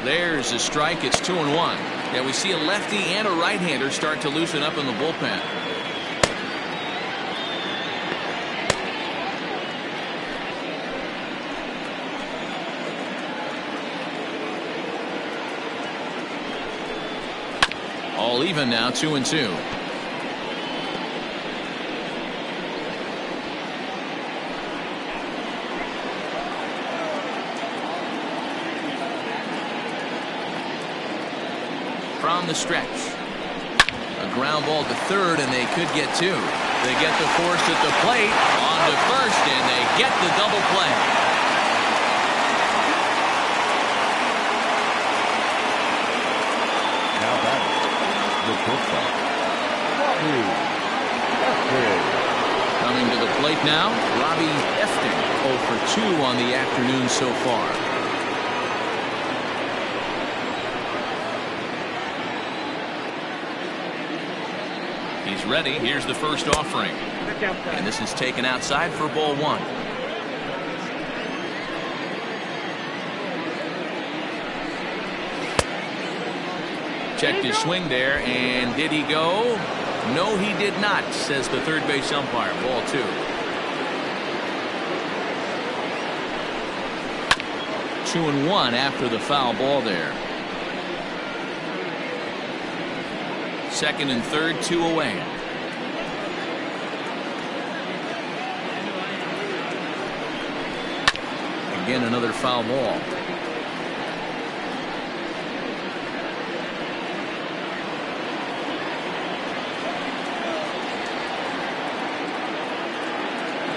There's a strike. It's 2-1. Yeah, we see a lefty and a right-hander start to loosen up in the bullpen. All even now, 2-2. From the stretch. A ground ball to third, and they could get two. They get the force at the plate. On to first, and they get the double play. Now batting, the shortstop, Robbie Efton. Coming to the plate now, Robbie Efton, 0 for 2 on the afternoon so far. He's ready. Here's the first offering. And this is taken outside for ball 1. Checked his swing there, and did he go? No, he did not, says the third base umpire. Ball 2. 2-1 after the foul ball there. Second and third, 2 away. Again, another foul ball.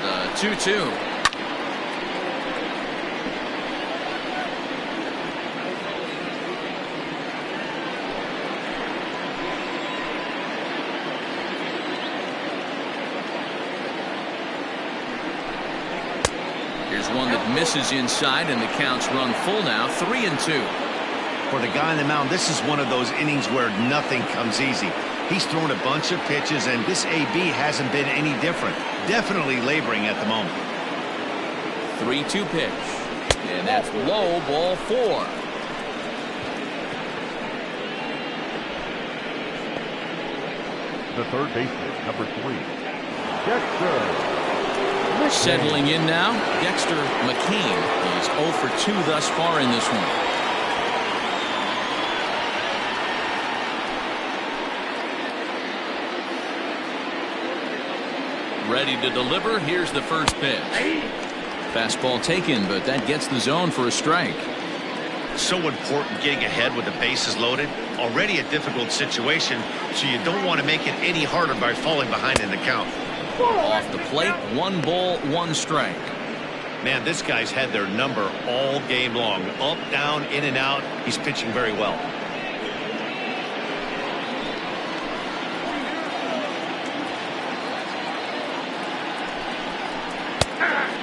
The 2-2. Here's one that misses inside, and the count's run full now, 3-2. For the guy on the mound, this is one of those innings where nothing comes easy. He's thrown a bunch of pitches, and this AB hasn't been any different. Definitely laboring at the moment. 3-2 pitch. And that's low, ball 4. The third baseman, number 3, Dexter. Settling in now, Dexter McCain. He's 0 for 2 thus far in this one. Ready to deliver. Here's the first pitch. Fastball taken, but that gets the zone for a strike. So important getting ahead with the bases loaded. Already a difficult situation, so you don't want to make it any harder by falling behind in the count. Off the plate, 1 ball, 1 strike. Man, this guy's had their number all game long. Up, down, in and out. He's pitching very well.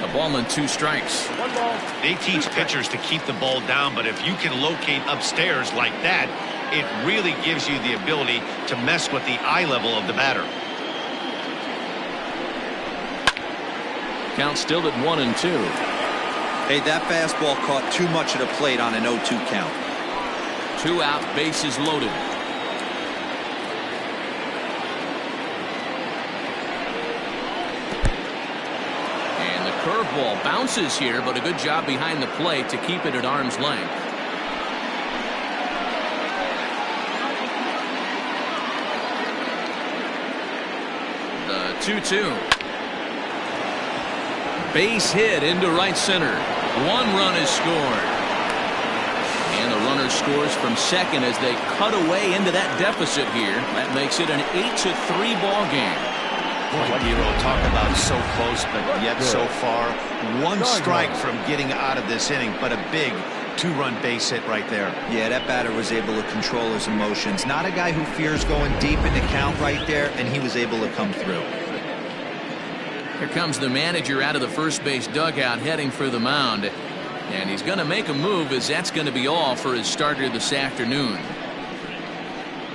A ball and 2 strikes. 1 ball. They teach pitchers to keep the ball down, but if you can locate upstairs like that, it really gives you the ability to mess with the eye level of the batter. Count still at 1-2. Hey, that fastball caught too much of the plate on an 0-2 count. 2 out, bases loaded. And the curveball bounces here, but a good job behind the plate to keep it at arm's length. The 2-2. Base hit into right center. 1 run is scored. And the runner scores from second as they cut away into that deficit here. That makes it an 8-3 ball game. Boy, Hero, talk about so close, but yet so far. 1 strike from getting out of this inning, but a big 2-run base hit right there. Yeah, that batter was able to control his emotions. Not a guy who fears going deep in the count right there, and he was able to come through. Here comes the manager out of the first base dugout heading for the mound. And he's going to make a move, as that's going to be all for his starter this afternoon.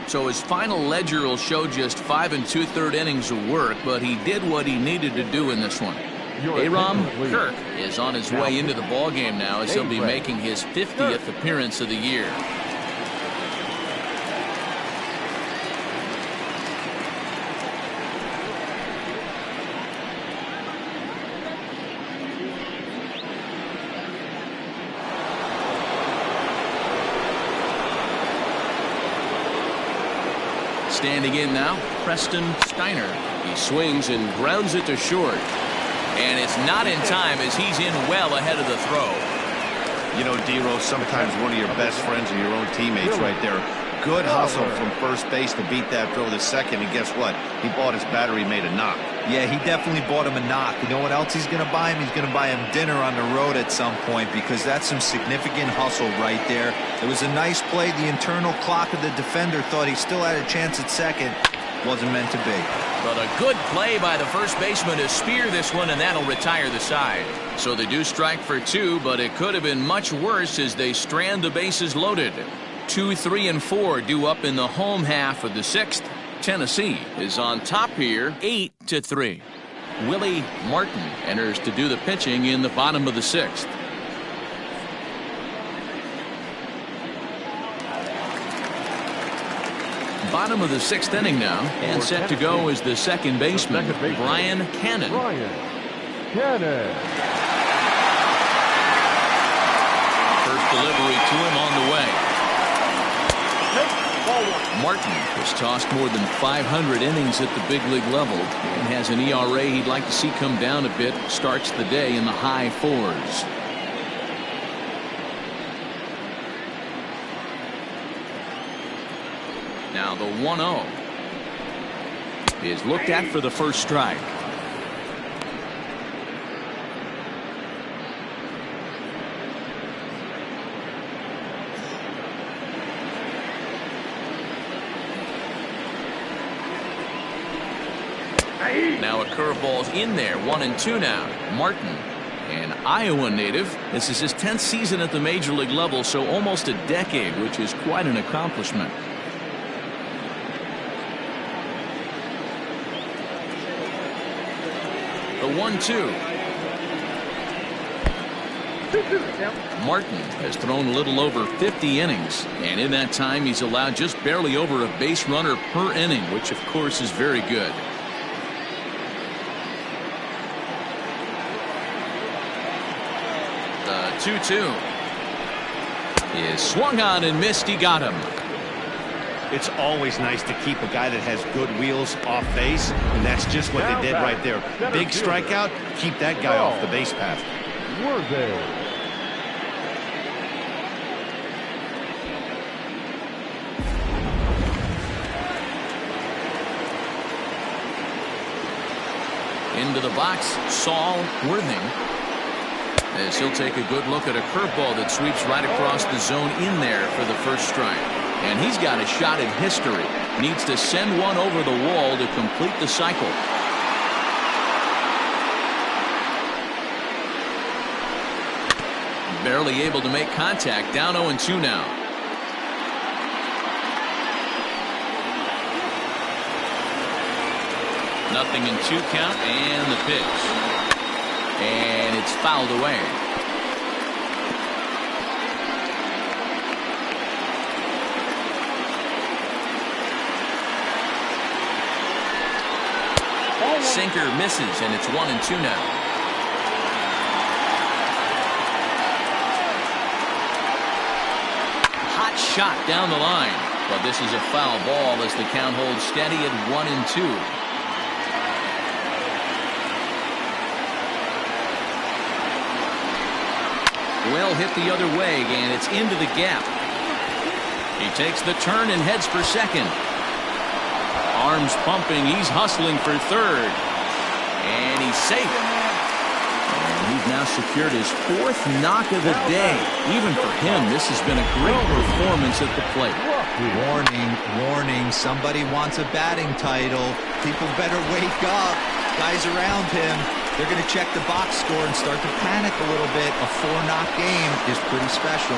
So his final ledger will show just 5 2/3 innings of work, but he did what he needed to do in this one. Aram Kirk is on his way into the ballgame now, as he'll be making his 50th appearance of the year. Standing in now, Preston Steiner. He swings and grounds it to short. And it's not in time, as he's in well ahead of the throw. You know, D-Rose, sometimes one of your best friends are your own teammates right there. Good hustle from first base to beat that throw to second, and guess what? He bought his battery made a knock. Yeah, he definitely bought him a knock. You know what else he's going to buy him? He's going to buy him dinner on the road at some point, because that's some significant hustle right there. It was a nice play. The internal clock of the defender thought he still had a chance at second. Wasn't meant to be. But a good play by the first baseman to spear this one, and that'll retire the side. So they do strike for 2, but it could have been much worse as they strand the bases loaded. 2, 3, and 4 due up in the home half of the 6th. Tennessee is on top here, 8-3. Willie Martin enters to do the pitching in the bottom of the 6th. Bottom of the 6th inning now, and set to go is the second baseman, Brian Cannon. First delivery to him on the way. Martin has tossed more than 500 innings at the big league level and has an ERA he'd like to see come down a bit. Starts the day in the high 4s. Now the 1-0 is looked at for the first strike. Now a curveball's in there. 1-2 now. Martin, an Iowa native. This is his 10th season at the major league level, so almost a decade, which is quite an accomplishment. The 1-2. Martin has thrown a little over 50 innings, and in that time he's allowed just barely over a base runner per inning, which of course is very good. The 2-2 is swung on and missed. He got him. It's always nice to keep a guy that has good wheels off base, and that's just what they did right there. Big strikeout, keep that guy off the base path. Into the box, Saul Worthing, as he'll take a good look at a curveball that sweeps right across the zone in there for the first strike. And he's got a shot at history. Needs to send one over the wall to complete the cycle. Barely able to make contact. Down 0-2 now. Nothing in 2 count, and the pitch. And it's fouled away. Sinker misses, and it's 1-2 now. Hot shot down the line, but this is a foul ball as the count holds steady at 1-2. Well hit the other way, and it's into the gap. He takes the turn and heads for second. Arms pumping, he's hustling for third. And he's safe. And he's now secured his 4th knock of the day. Even for him, this has been a great performance at the plate. Warning, warning, somebody wants a batting title. People better wake up. Guys around him, they're going to check the box score and start to panic a little bit. A 4-knock game is pretty special.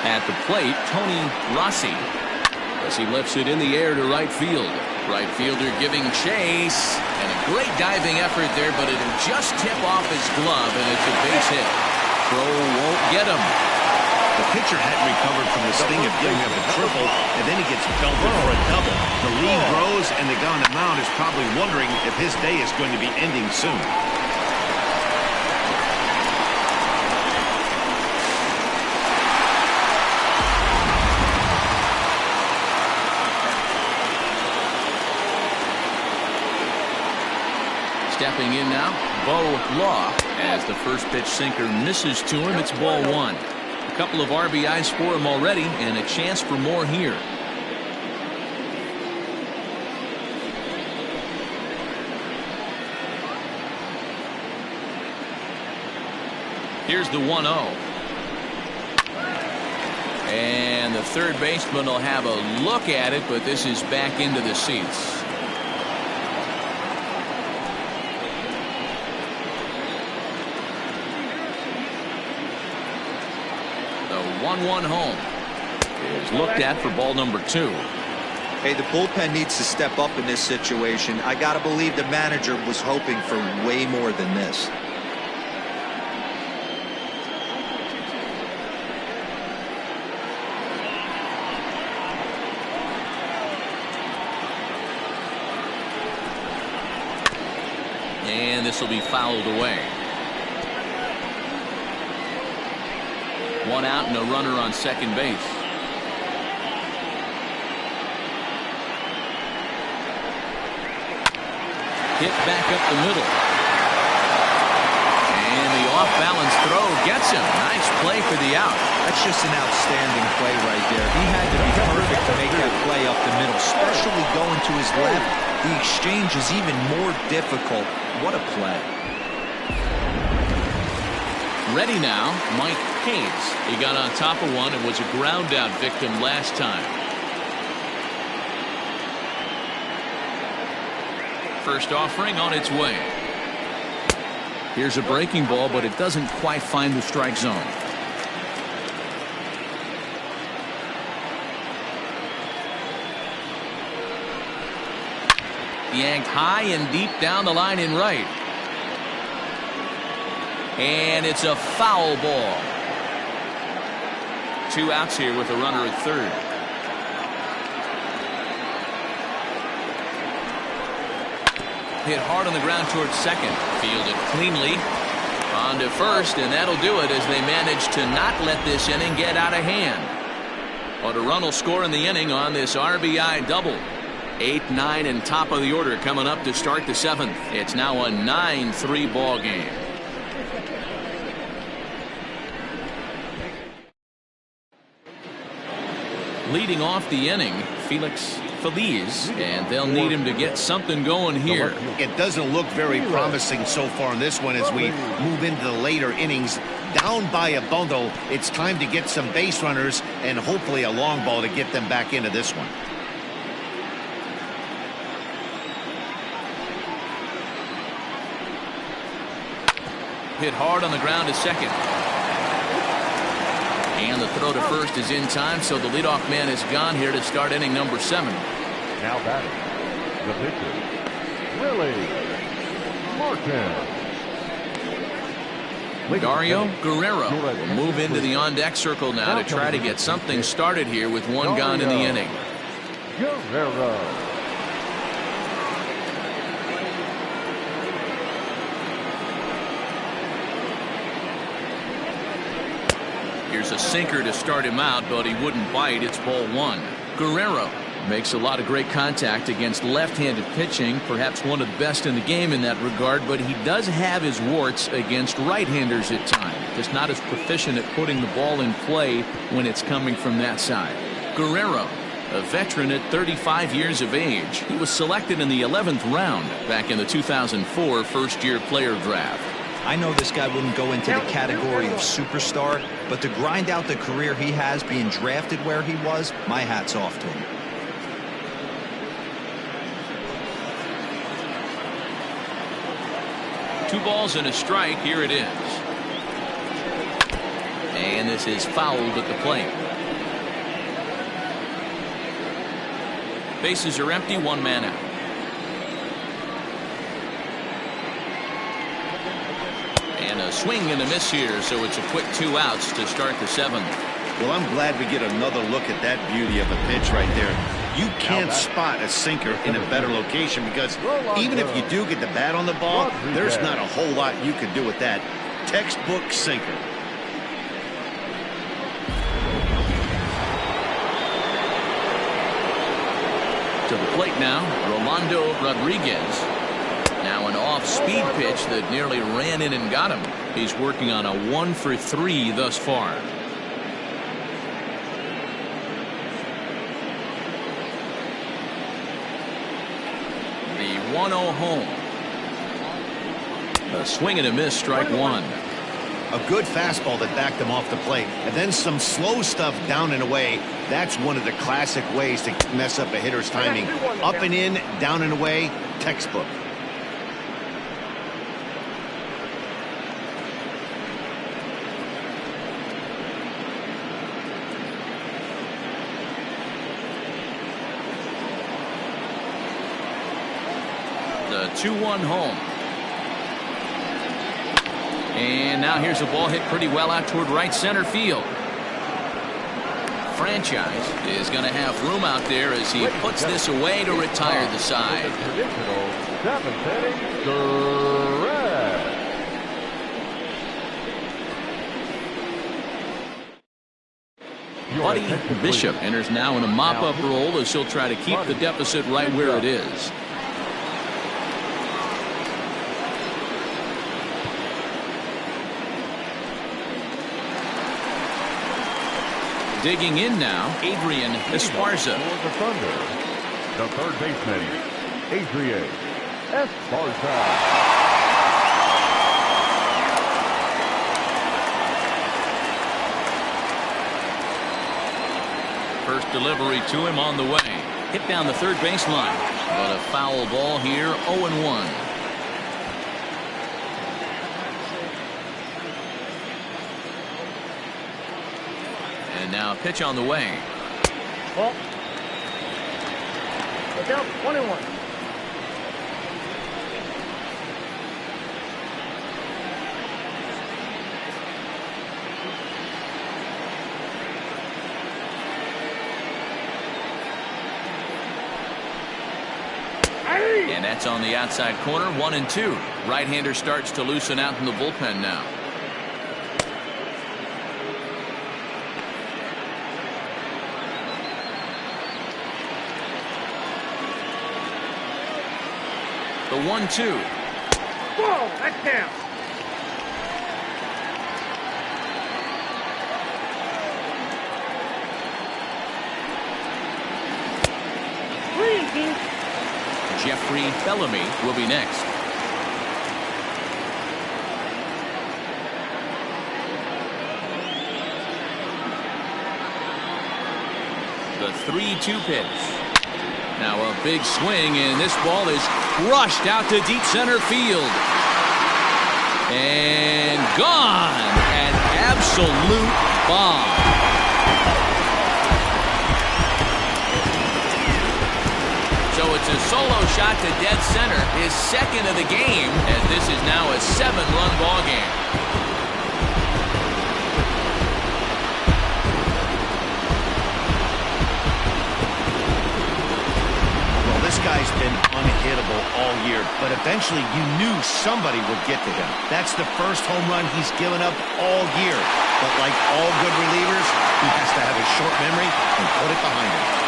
At the plate, Tony Rossi, as he lifts it in the air to right field. Right fielder giving chase, and a great diving effort there, but it'll just tip off his glove, and it's a base hit. Throw won't get him. The pitcher hadn't recovered from the sting of giving up a triple, and then he gets belted for a double. The lead grows, and the guy on the mound is probably wondering if his day is going to be ending soon. Stepping in now, Bo Law, as the first pitch sinker misses to him. It's ball one. A couple of RBIs for him already, and a chance for more here. Here's the 1-0. And the third baseman will have a look at it, but this is back into the seats. The 1-1 home is looked at for ball number 2. Hey, the bullpen needs to step up in this situation. I got to believe the manager was hoping for way more than this. And this will be fouled away. One out and a runner on second base. Hit back up the middle. And the off-balance throw gets him. Nice play for the out. That's just an outstanding play right there. He had to be perfect to make that play up the middle, especially going to his left. The exchange is even more difficult. What a play. Ready now, Mike Hayes. He got on top of one and was a ground out victim last time. First offering on its way. Here's a breaking ball, but it doesn't quite find the strike zone. Yanked high and deep down the line in right. And it's a foul ball. 2 outs here with a runner at third. Hit hard on the ground towards second. Fielded cleanly. On to first, and that'll do it as they manage to not let this inning get out of hand. But a run will score in the inning on this RBI double. 8, 9, and top of the order coming up to start the 7th. It's now a 9-3 ball game. Leading off the inning, Felix Feliz, and they'll need him to get something going here. It doesn't look very promising so far in this one as we move into the later innings. Down by a bundle, it's time to get some base runners and hopefully a long ball to get them back into this one. Hit hard on the ground to second. And the throw to first is in time, so the leadoff man is gone here to start inning number 7. Now batting, the pitcher, Willie Martin. Dario Guerrero will move into the on-deck circle now to try to get something started here with one gone in the inning. Guerrero. Here's a sinker to start him out, but he wouldn't bite. It's ball 1. Guerrero makes a lot of great contact against left-handed pitching, perhaps one of the best in the game in that regard, but he does have his warts against right-handers at times. Just not as proficient at putting the ball in play when it's coming from that side. Guerrero, a veteran at 35 years of age. He was selected in the 11th round back in the 2004 first-year player draft. I know this guy wouldn't go into the category of superstar, but to grind out the career he has being drafted where he was, my hat's off to him. 2 balls and a strike. Here it is. And this is fouled at the plate. Bases are empty, 1 man out. And a swing and a miss here, so it's a quick 2 outs to start the 7th. Well, I'm glad we get another look at that beauty of a pitch right there. You can't spot a sinker in a better location because even if you do get the bat on the ball, there's not a whole lot you can do with that. Textbook sinker. To the plate now, Rolando Rodriguez. Now an off-speed pitch that nearly ran in and got him. He's working on a 1 for 3 thus far. The 1-0 home. A swing and a miss, strike 1. A good fastball that backed him off the plate, and then some slow stuff down and away. That's one of the classic ways to mess up a hitter's timing. Up and in, down and away, textbook. The 2-1 home. And now here's a ball hit pretty well out toward right center field. Franchise is going to have room out there as he puts this away to retire the side. Buddy Bishop enters now in a mop-up role as he'll try to keep the deficit right where it is. Digging in now, Adrian Esparza. The Thunder, the third baseman, Adrian Esparza. First delivery to him on the way. Hit down the third baseline. But a foul ball here, 0-1. And now a pitch on the way. Ball. Look out, 1-1. And that's on the outside corner, 1-2. Right-hander starts to loosen out in the bullpen now. The 1-2. Whoa, that's down. Jeffrey Bellamy will be next. The 3-2 pitch. Now a big swing, and this ball is crushed out to deep center field. And gone. An absolute bomb. So it's a solo shot to dead center, his second of the game, as this is now a 7-run ball game. Well, this guy's been unhittable all year, but eventually you knew somebody would get to him. That's the first home run he's given up all year. But like all good relievers, he has to have a short memory and put it behind him.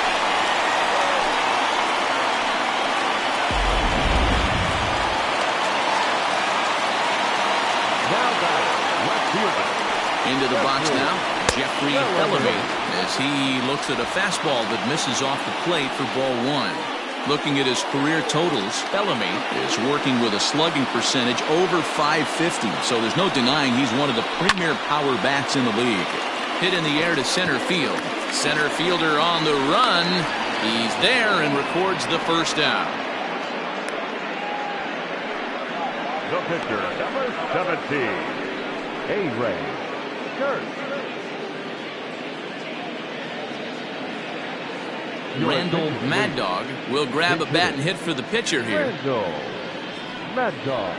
Into the box now, Jeffrey Bellamy, as he looks at a fastball that misses off the plate for ball 1. Looking at his career totals, Bellamy is working with a slugging percentage over .550, so there's no denying he's one of the premier power bats in the league. Hit in the air to center field. Center fielder on the run. He's there and records the first out. The pitcher, number 17, A-Ray Kurt. Randall Mad Dog will grab a bat and hit for the pitcher here. Randall Mad Dog.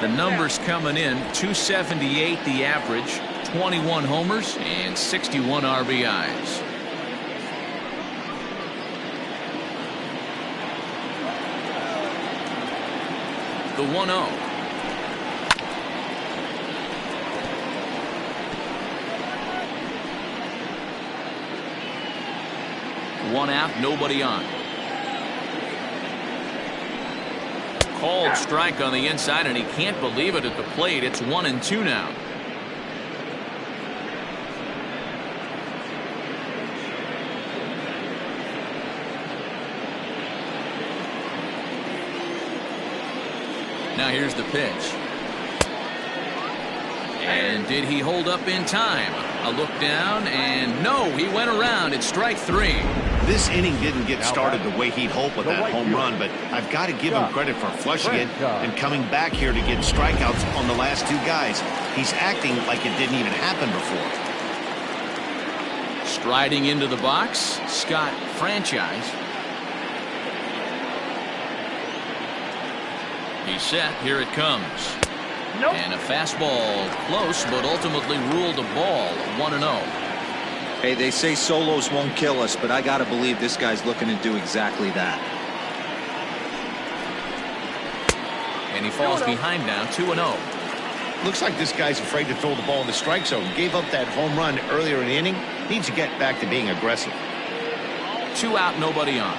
The numbers coming in, 278 the average, 21 homers and 61 RBIs. The 1-0. One out, nobody on. Called strike on the inside, and he can't believe it at the plate. It's 1-2 now. Now here's the pitch. And did he hold up in time? A look down, and no, he went around. It's strike 3. This inning didn't get started the way he'd hoped with that home run, but I've got to give him credit for flushing it and coming back here to get strikeouts on the last two guys. He's acting like it didn't even happen before. Striding into the box, Scott Franchise. He's set. Here it comes. Nope. And a fastball close, but ultimately ruled a ball. 1-0. Hey, they say solos won't kill us, but I got to believe this guy's looking to do exactly that. And he falls behind now, 2-0. Looks like this guy's afraid to throw the ball in the strike zone. Gave up that home run earlier in the inning. Needs to get back to being aggressive. 2 out, nobody on.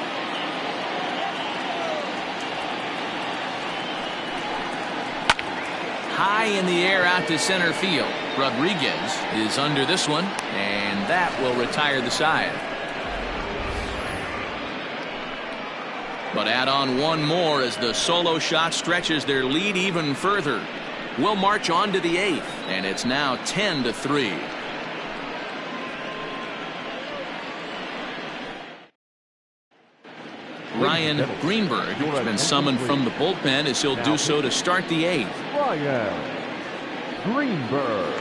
High in the air out to center field. Rodriguez is under this one, and that will retire the side. But add on one more as the solo shot stretches their lead even further. We'll march on to the 8th, and it's now 10-3. Ryan Greenberg has been summoned from the bullpen as he'll do so to start the 8th. Ryan Greenberg.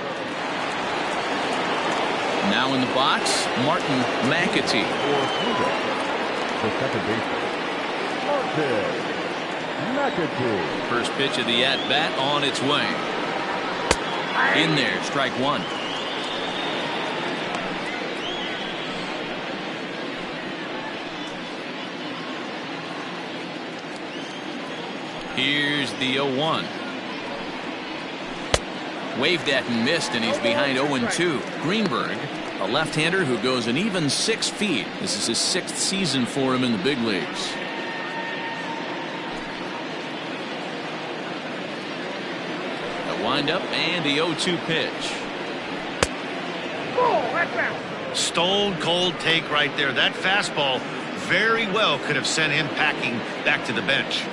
Now in the box, Martin McAtee. For Pluto. The second baseman, Martin McAtee. First pitch of the at-bat on its way. In there, strike 1. Here's the 0-1. Waved at and missed, and he's behind 0-2. Greenberg, a left-hander who goes an even 6 feet. This is his 6th season for him in the big leagues. A windup and the 0-2 pitch. Oh, that's out. Stone cold take right there. That fastball very well could have sent him packing back to the bench.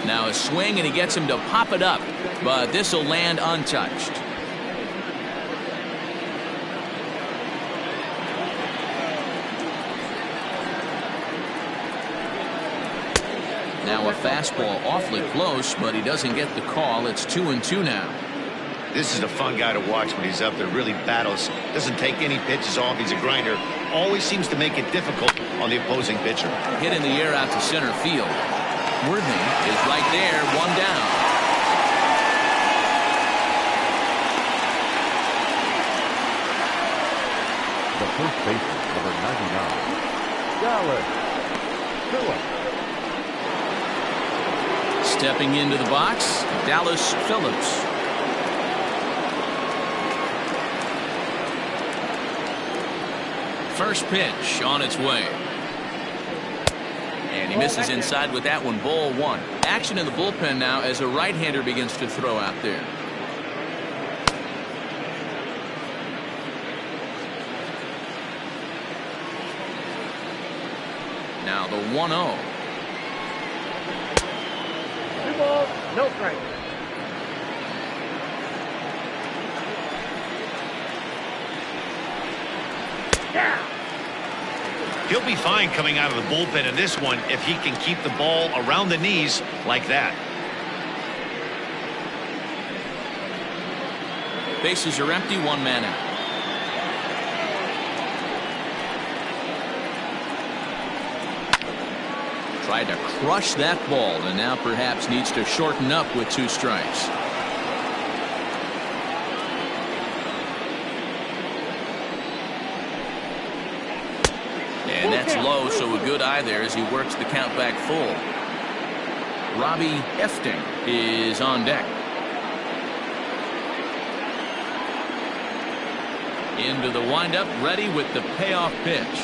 Now a swing, and he gets him to pop it up, but this will land untouched. Now a fastball awfully close, but he doesn't get the call. It's 2-2 now. This is a fun guy to watch when he's up there. Really battles. Doesn't take any pitches off. He's a grinder. Always seems to make it difficult on the opposing pitcher. Hit in the air out to center field. Worthing is right there, 1 down. The first baseman, number 99, Dallas Phillips. Stepping into the box, Dallas Phillips. First pitch on its way. And He misses inside with that one. Ball one. Action in the bullpen now as a right-hander begins to throw out there. Now the 1-0. 2 balls, no strikes. Yeah. He'll be fine coming out of the bullpen in this one if he can keep the ball around the knees like that. Bases are empty, 1 man out. Tried to crush that ball and now perhaps needs to shorten up with 2 strikes. And that's low, so a good eye there as he works the count back full. Robbie Efting is on deck. Into the windup, ready with the payoff pitch.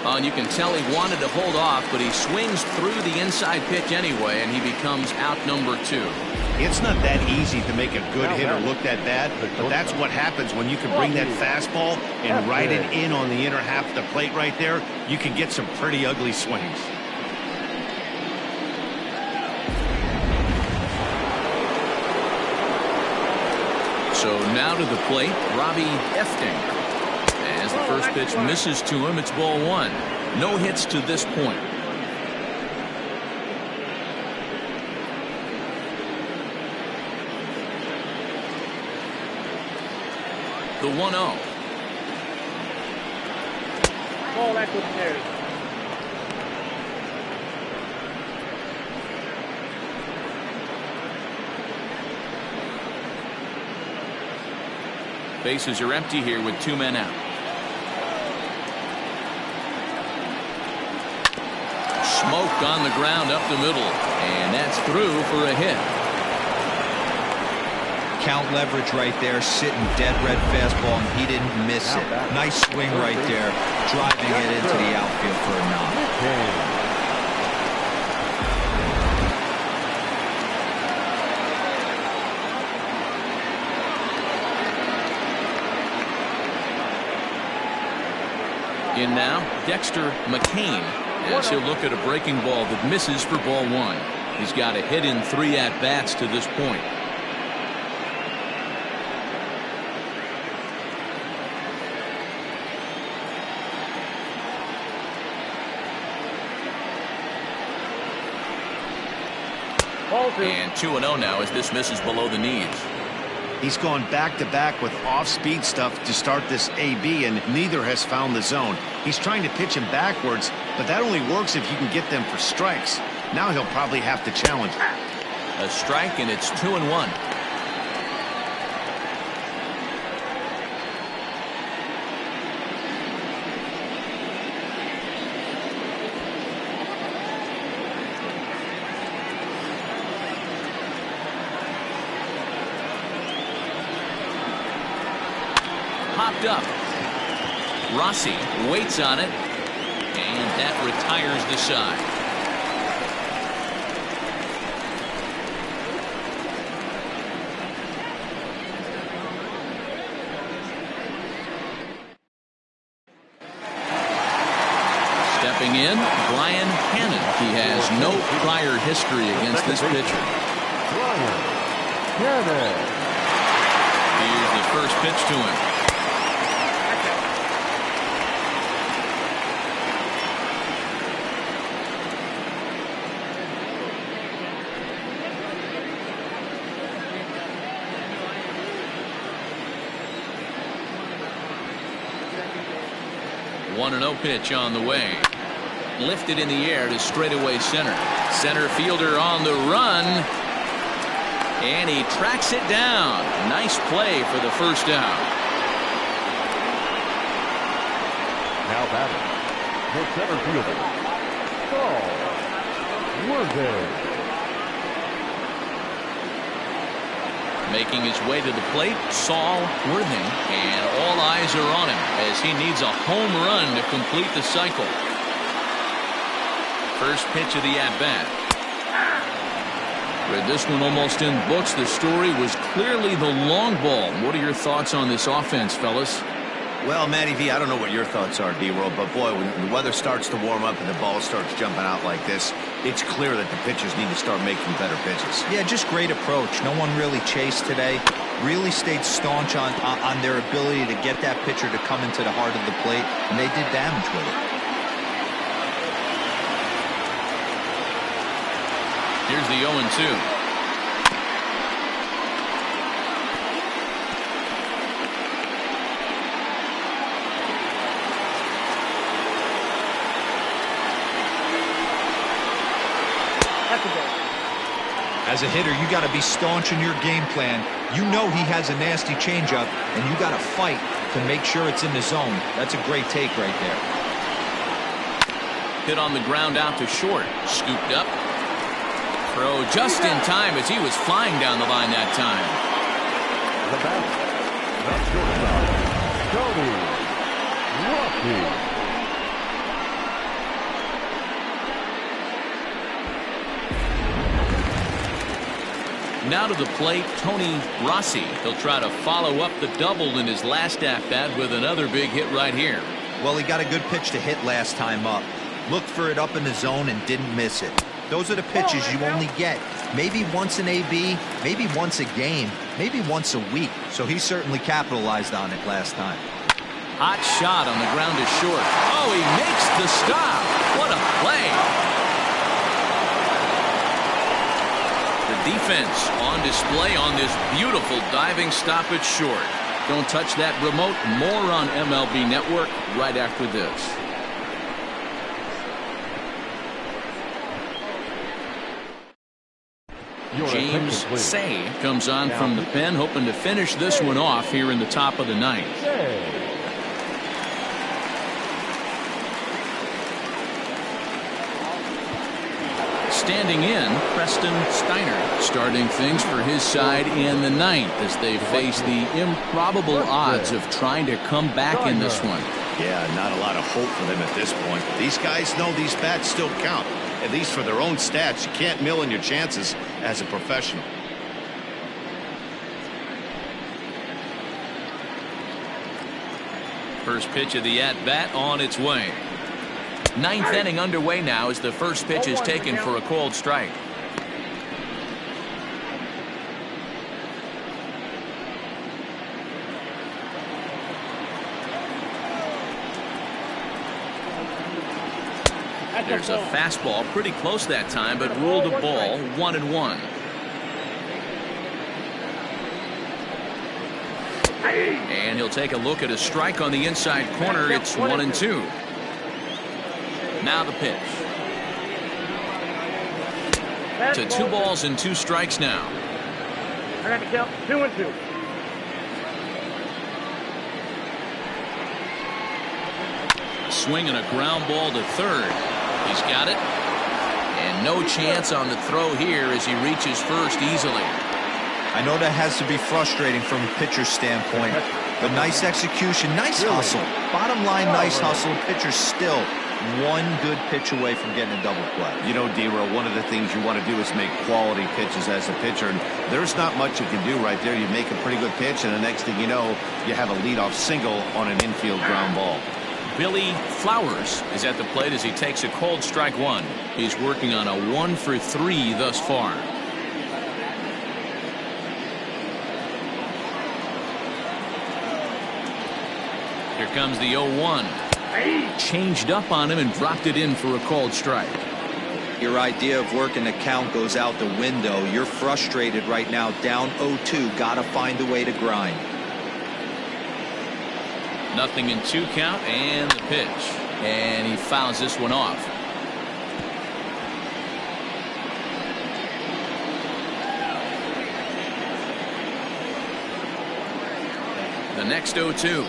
Oh, and you can tell he wanted to hold off, but he swings through the inside pitch anyway, and he becomes out number 2. It's not that easy to make a good hitter look that bad, but that's what happens when you can bring that fastball and ride it in on the inner half of the plate right there. You can get some pretty ugly swings. So now to the plate, Robbie Efting. As the first pitch misses to him, it's ball 1. No hits to this point. The 1-0. Ball that was carried. Bases are empty here with 2 men out. Smoke on the ground up the middle, and that's through for a hit. Count leverage right there, sitting dead red fastball, and he didn't miss it. Nice swing right there, driving it into the outfield for a knock. In now, Dexter McCain, as he'll look at a breaking ball that misses for ball 1. He's got a hit in 3 at-bats to this point. And 2-0 now as this misses below the knees. He's gone back-to-back with off-speed stuff to start this AB, and neither has found the zone. He's trying to pitch him backwards, but that only works if you can get them for strikes. Now he'll probably have to challenge. A strike, and it's 2-1. Popped up. Rossi waits on it, and that retires the side. Stepping in, Brian Hannon. He has no prior history against this pitcher. Brian Hannon. Here's the first pitch to him. 1-0 pitch on the way. Lifted in the air to straightaway center. Center fielder on the run. And he tracks it down. Nice play for the first out. Now batting, the center fielder, Saul Worthing. Making his way to the plate, Saul Worthing, and all eyes are on him as he needs a home run to complete the cycle. First pitch of the at-bat. Read this one almost in books. The story was clearly the long ball. What are your thoughts on this offense, fellas? Well, Matty V, I don't know what your thoughts are, D-Roll, but boy, when the weather starts to warm up and the ball starts jumping out like this, it's clear that the pitchers need to start making better pitches. Yeah, just great approach. No one really chased today. Really stayed staunch on their ability to get that pitcher to come into the heart of the plate, and they did damage with it. Here's the 0-2. As a hitter, you got to be staunch in your game plan. You know he has a nasty changeup, and you got to fight to make sure it's in the zone. That's a great take right there. Hit on the ground out to short. Scooped up. Throw just in time as he was flying down the line that time. The batter, the shortstop, Tony Rocky. Now to the plate, Tony Rossi. He'll try to follow up the double in his last at-bat with another big hit right here. Well, he got a good pitch to hit last time up. Looked for it up in the zone and didn't miss it. Those are the pitches you only get maybe once an AB, maybe once a game, maybe once a week. So he certainly capitalized on it last time. Hot shot on the ground to short. Oh, he makes the stop. What a play. The defense on display on this beautiful diving stop at short. Don't touch that remote. More on MLB Network right after this. James Say comes on from the pen, hoping to finish this one off here in the top of the ninth. Standing in, Preston Steiner starting things for his side in the ninth as they face the improbable odds of trying to come back in this one. Yeah, not a lot of hope for them at this point. These guys know these bats still count, at least for their own stats. You can't mill in your chances as a professional. First pitch of the at-bat on its way. Ninth inning underway now as the first pitch is taken for a called strike. There's a fastball pretty close that time, but ruled a ball 1-1. And he'll take a look at a strike on the inside corner. It's 1-2. Now the pitch. To 2 balls and 2 strikes now. I got to count 2-2. Swing and a ground ball to third. He's got it. And no chance on the throw here as he reaches first easily. I know that has to be frustrating from a pitcher's standpoint, but nice execution, nice hustle. Bottom line, nice hustle. Pitcher's still one good pitch away from getting a double play. You know, D-Roll, one of the things you want to do is make quality pitches as a pitcher, and there's not much you can do right there. You make a pretty good pitch, and the next thing you know, you have a leadoff single on an infield ground ball. Billy Flowers is at the plate as he takes a called strike one. He's working on a 1-for-3 thus far. Here comes the 0-1. Changed up on him and dropped it in for a called strike. Your idea of working the count goes out the window. You're frustrated right now, down 0-2. Got to find a way to grind. 0-2 count and the pitch. And he fouls this one off. The next 0-2.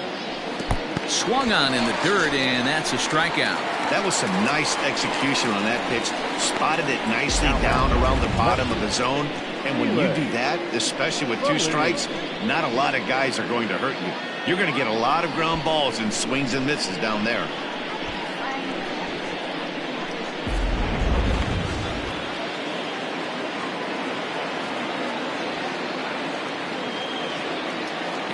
Swung on in the dirt, and that's a strikeout. That was some nice execution on that pitch. Spotted it nicely down around the bottom of the zone. And when you do that, especially with 2 strikes, not a lot of guys are going to hurt you. You're going to get a lot of ground balls and swings and misses down there.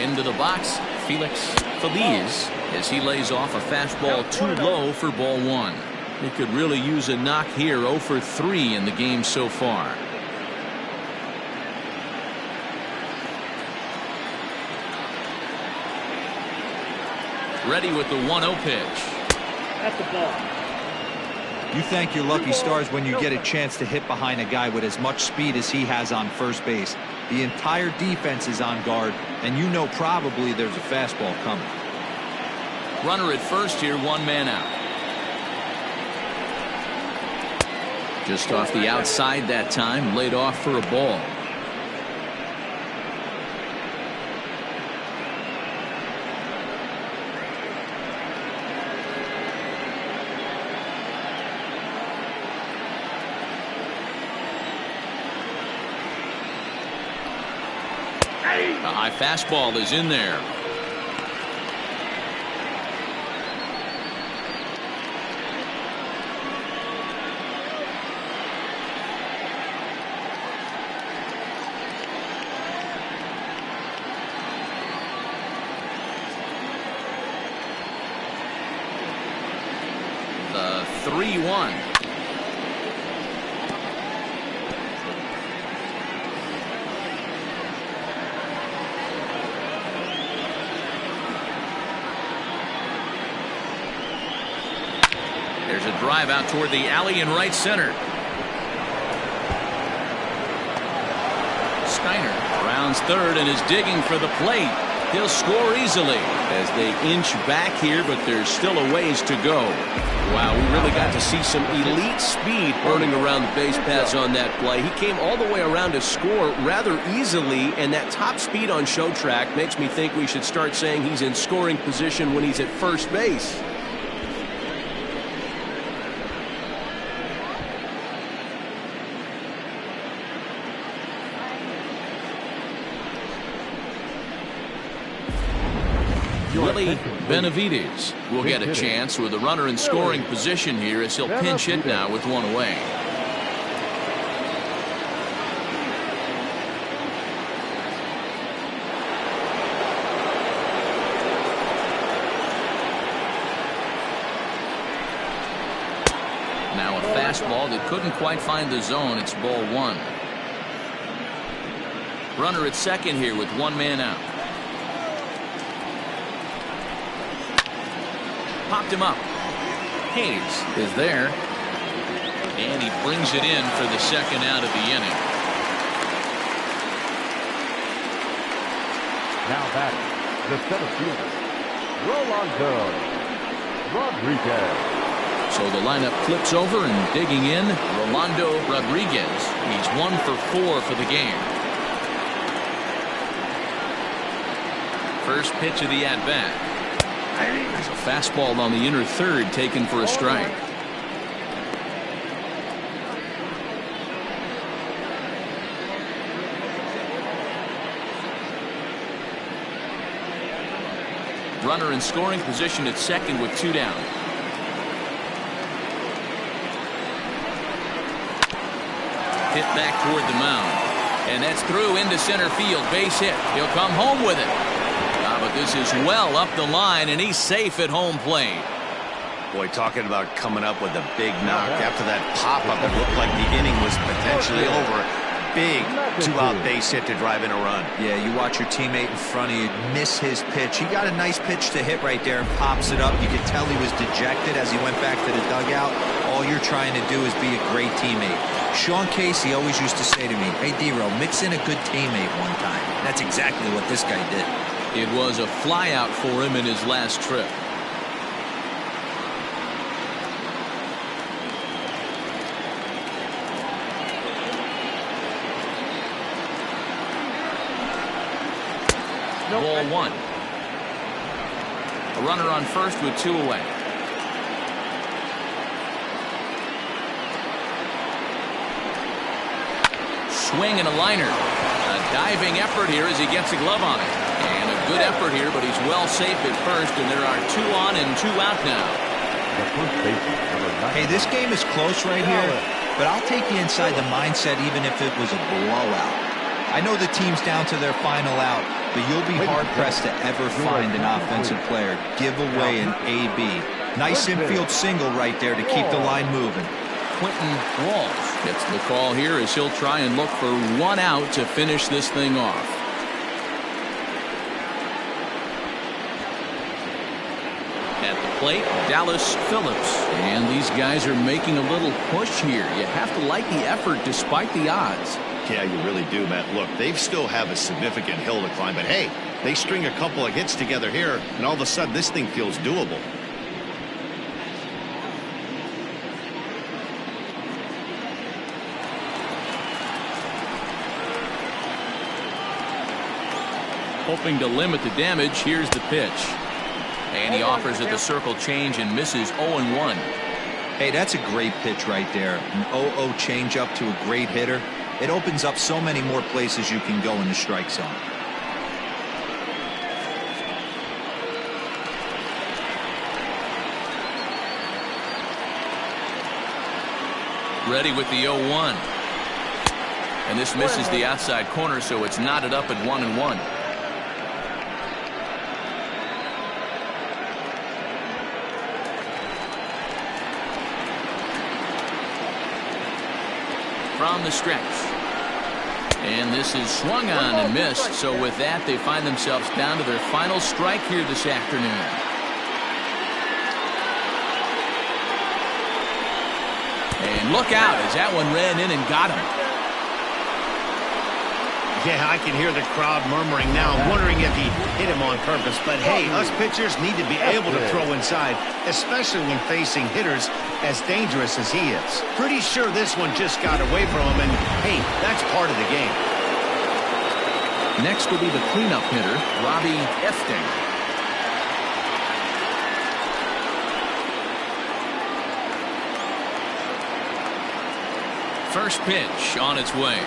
Into the box, Felix Feliz, as he lays off a fastball too low for ball one. He could really use a knock here. 0 for 3 in the game so far. Ready with the 1-0 pitch. That's the ball. You thank your lucky stars when you get a chance to hit behind a guy with as much speed as he has on first base. The entire defense is on guard, and you know probably there's a fastball coming. Runner at first here, 1 man out. Just off the outside that time, laid off for a ball. The high fastball is in there. The 3-1. There's a drive out toward the alley in right center. Steiner rounds third and is digging for the plate. He'll score easily as they inch back here, but there's still a ways to go. Wow, we really got to see some elite speed burning around the base paths on that play. He came all the way around to score rather easily, and that top speed on show track makes me think we should start saying he's in scoring position when he's at first base. Willie Benavides will get a chance with a runner in scoring position here as he'll pinch hit now with 1 away. Now a fastball that couldn't quite find the zone. It's ball 1. Runner at second here with 1 man out. Popped him up. Hayes is there. And he brings it in for the second out of the inning. Now back, the center fielder, Rolando Rodriguez. So the lineup flips over and digging in, Rolando Rodriguez. He's 1 for 4 for the game. First pitch of the at-bat. There's a fastball on the inner third taken for a strike. Runner in scoring position at second with 2 down. Hit back toward the mound. And that's through into center field. Base hit. He'll come home with it. But this is well up the line, and he's safe at home plate. Boy, talking about coming up with a big knock. After that pop-up, it looked like the inning was potentially over. Big 2-out base hit to drive in a run. Yeah, you watch your teammate in front of you miss his pitch. He got a nice pitch to hit right there and pops it up. You could tell he was dejected as he went back to the dugout. All you're trying to do is be a great teammate. Sean Casey always used to say to me, "Hey, D-Row, mix in a good teammate one time." That's exactly what this guy did. It was a flyout for him in his last trip. Ball 1. A runner on first with 2 away. Swing and a liner. A diving effort here as he gets a glove on it. And a good effort here, but he's well safe at first, and there are 2 on and 2 out now. Hey, this game is close right here, but I'll take you inside the mindset even if it was a blowout. I know the team's down to their final out, but you'll be hard-pressed to ever find an offensive player give away an AB. Nice infield single right there to keep the line moving. Quentin Walls gets the call here as he'll try and look for one out to finish this thing off. At the plate, Dallas Phillips. And these guys are making a little push here. You have to like the effort despite the odds. Yeah, you really do, Matt. Look, they still have a significant hill to climb, but hey, they string a couple of hits together here, and all of a sudden this thing feels doable. Hoping to limit the damage, here's the pitch. And he offers it the circle change and misses 0-1. Hey, that's a great pitch right there. An 0-0 changeup to a great hitter. It opens up so many more places you can go in the strike zone. Ready with the 0-1. And this misses the outside corner, so it's knotted up at 1-1. From the stretch. And this is swung on and missed. So with that, they find themselves down to their final strike here this afternoon. And look out as that one ran in and got him. Yeah, I can hear the crowd murmuring now, wondering if he hit him on purpose. But hey, us pitchers need to be able to throw inside, especially when facing hitters as dangerous as he is. Pretty sure this one just got away from him, and hey, that's part of the game. Next will be the cleanup hitter, Robbie Efting. First pitch on its way.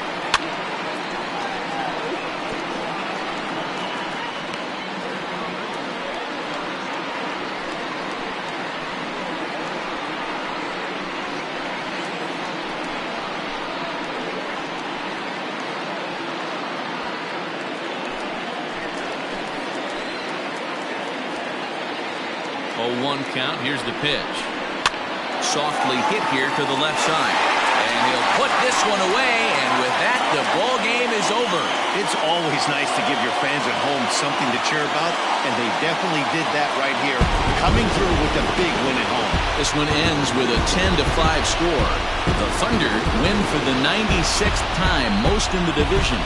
One count. Here's the pitch. Softly hit here to the left side. And he'll put this one away. And with that, the ball game is over. It's always nice to give your fans at home something to cheer about, and they definitely did that right here, coming through with a big win at home. This one ends with a 10-5 score. The Thunder win for the 96th time, most in the division.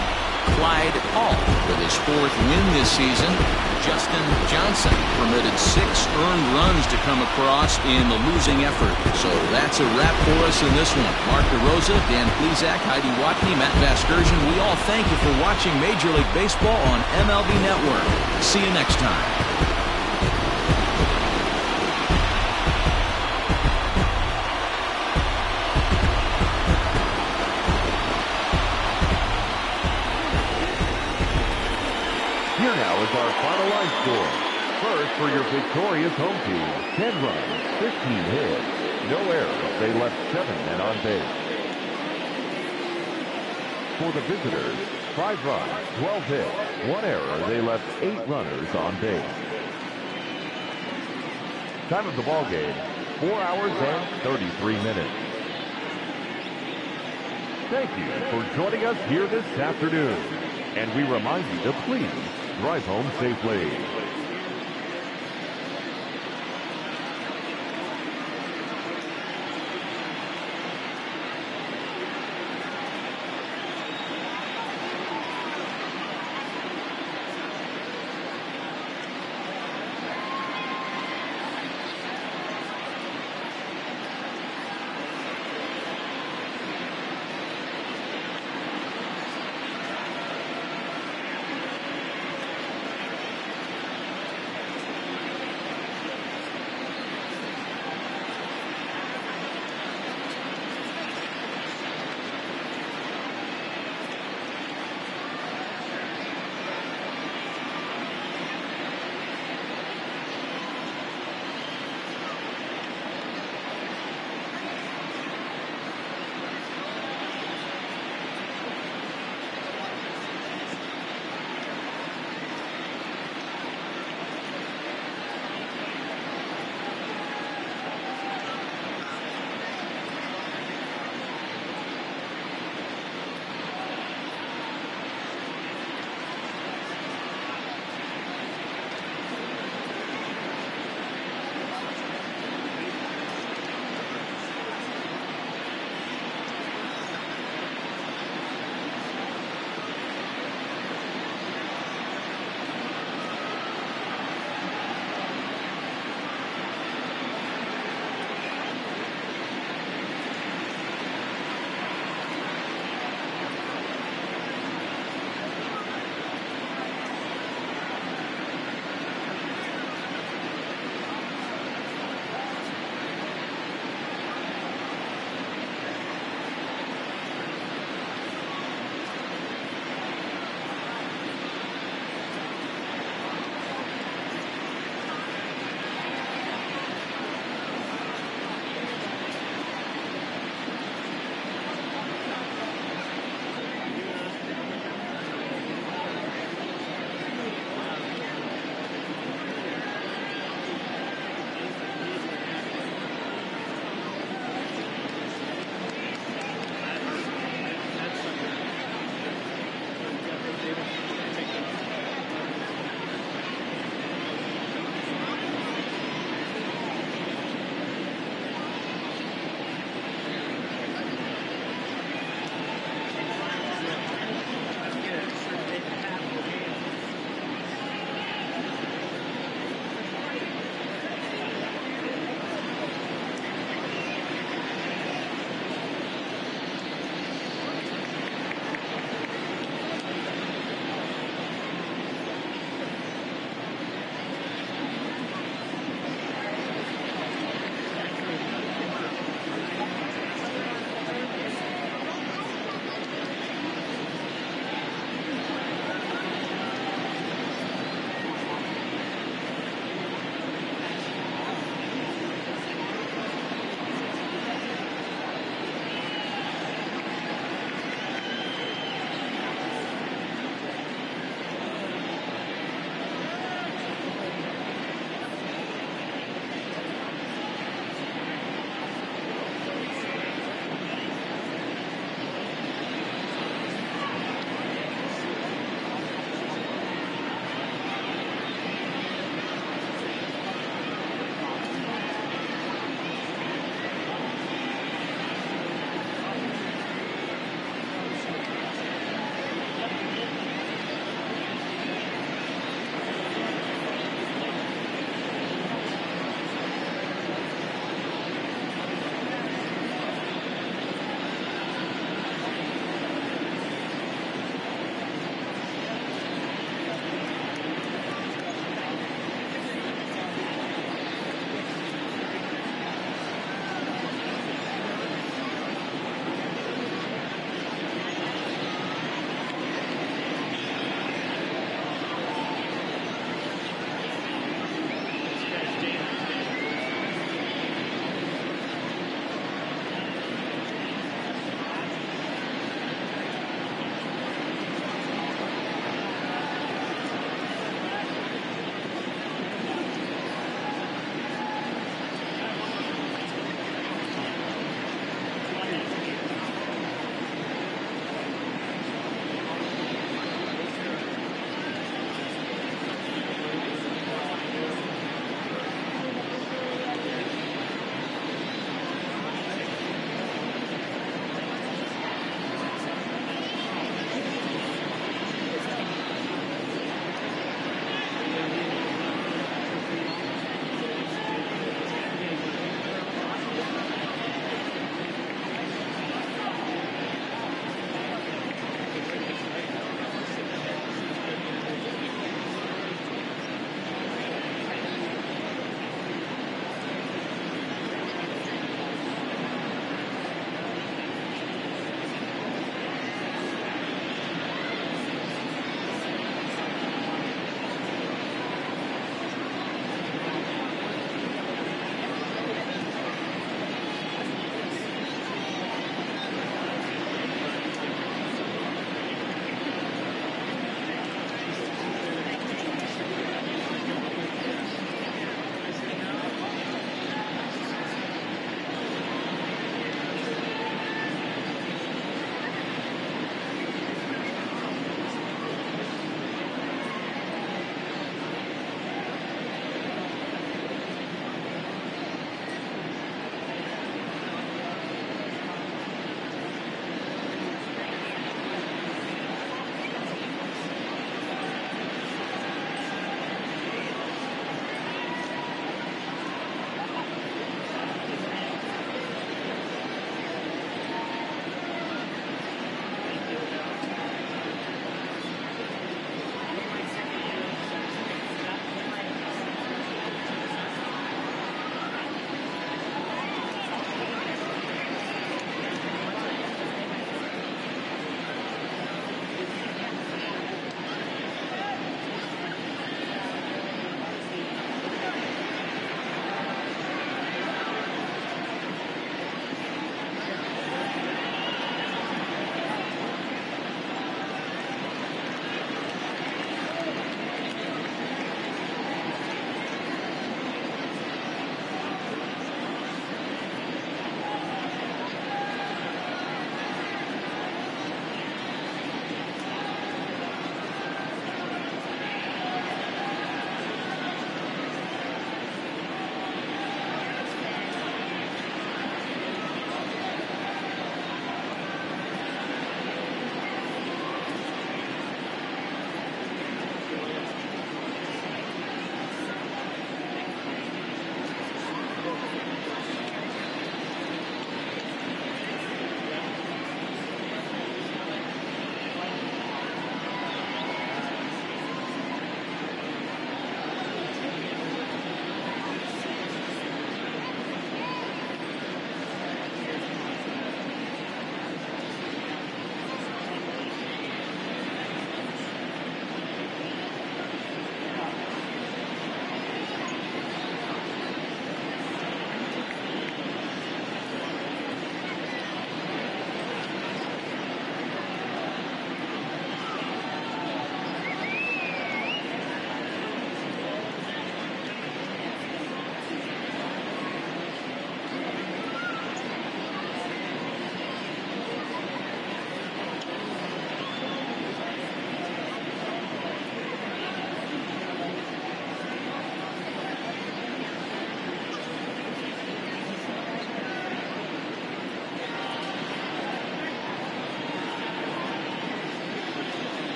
Clyde Hall with his 4th win this season. Justin Johnson permitted 6 earned runs to come across in the losing effort. So that's a wrap for us in this one. Mark DeRosa, Dan Plezak, Heidi Watney, Matt Vasgersian, we all thank you for watching Major League Baseball on MLB Network. See you next time. Here now is our final line score. First, for your victorious home team, 10 runs, 15 hits, no errors. They left 7 men on base. For the visitors, 5 runs, 12 hits, 1 error. They left 8 runners on base. Time of the ball game, 4 hours and 33 minutes. Thank you for joining us here this afternoon. And we remind you to please drive home safely.